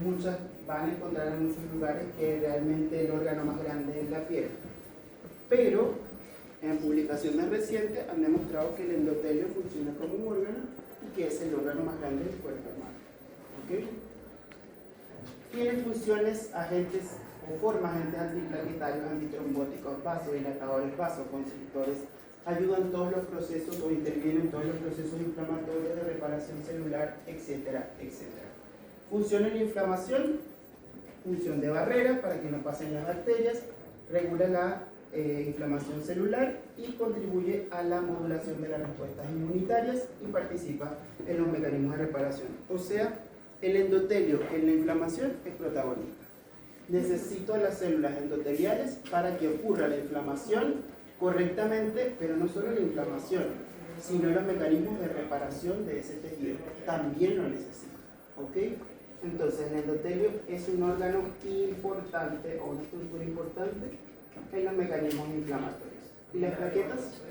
Muchas van a encontrar en muchos lugares que realmente el órgano más grande es la piel. Pero en publicaciones recientes han demostrado que el endotelio funciona como un órgano y que es el órgano más grande del cuerpo humano. ¿Okay? Tiene funciones, agentes o formas agentes antiplaquetarios, antitrombóticos, vasodilatadores, vasoconstrictores, ayudan todos los procesos o intervienen en todos los procesos inflamatorios de reparación celular, etcétera, etcétera. Función en inflamación, función de barrera para que no pasen las bacterias, regula la inflamación celular y contribuye a la modulación de las respuestas inmunitarias y participa en los mecanismos de reparación. O sea, el endotelio en la inflamación es protagonista. Necesito las células endoteliales para que ocurra la inflamación correctamente, pero no solo la inflamación, sino los mecanismos de reparación de ese tejido. También lo necesito. ¿Ok? Entonces, el endotelio es un órgano importante o una estructura importante en los mecanismos inflamatorios. ¿Y las plaquetas?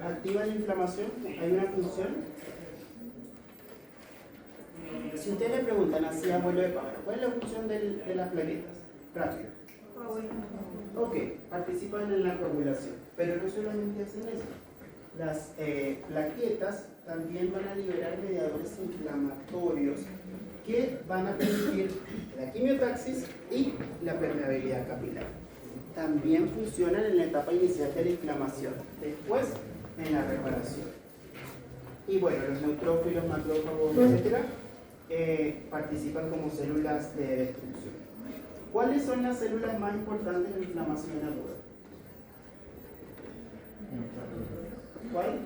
¿Activan la inflamación? ¿Hay una función? Si ustedes le preguntan así a abuelo de pájaro, ¿cuál es la función de las plaquetas? Rápido. Ok, participan en la coagulación, pero no solamente hacen eso. Las plaquetas también van a liberar mediadores inflamatorios que van a permitir la quimiotaxis y la permeabilidad capilar. También funcionan en la etapa inicial de la inflamación, después en la reparación. Y bueno, los neutrófilos, macrófagos, etcétera, participan como células de destrucción. ¿Cuáles son las células más importantes en la inflamación aguda? ¿Cuál?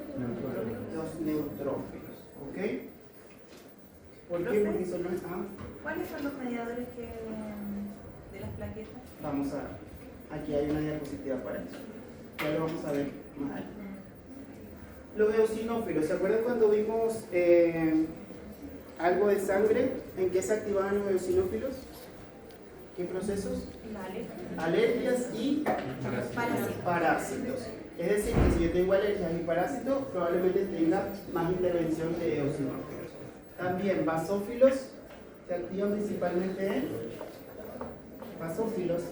Los neutrófilos. ¿Ok? ¿Por qué? Porque son los... ¿Cuáles son los mediadores de las plaquetas? Vamos a... Aquí hay una diapositiva para eso. Ya lo vamos a ver más adelante. Los eosinófilos. ¿Se acuerdan cuando vimos algo de sangre? ¿En qué se activaban los eosinófilos? ¿Qué procesos? Alergias y parásitos. Es decir, que si yo tengo alergias y parásitos, probablemente tenga más intervención de eosinófilos. También basófilos se activan principalmente en basófilos,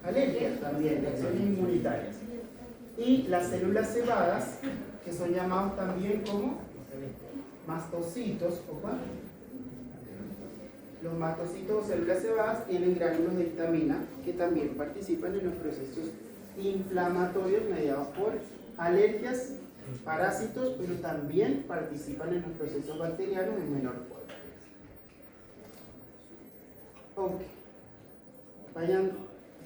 alergias también, reacciones inmunitarias. Y las células cebadas, que son llamados también como mastocitos, ¿o cuál? Los mastocitos o células cebadas tienen gránulos de histamina que también participan en los procesos inflamatorios mediados por alergias, parásitos, pero también participan en los procesos bacterianos en menor forma. Ok. Vayan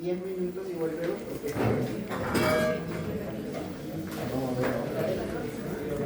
10 minutos y volvemos porque...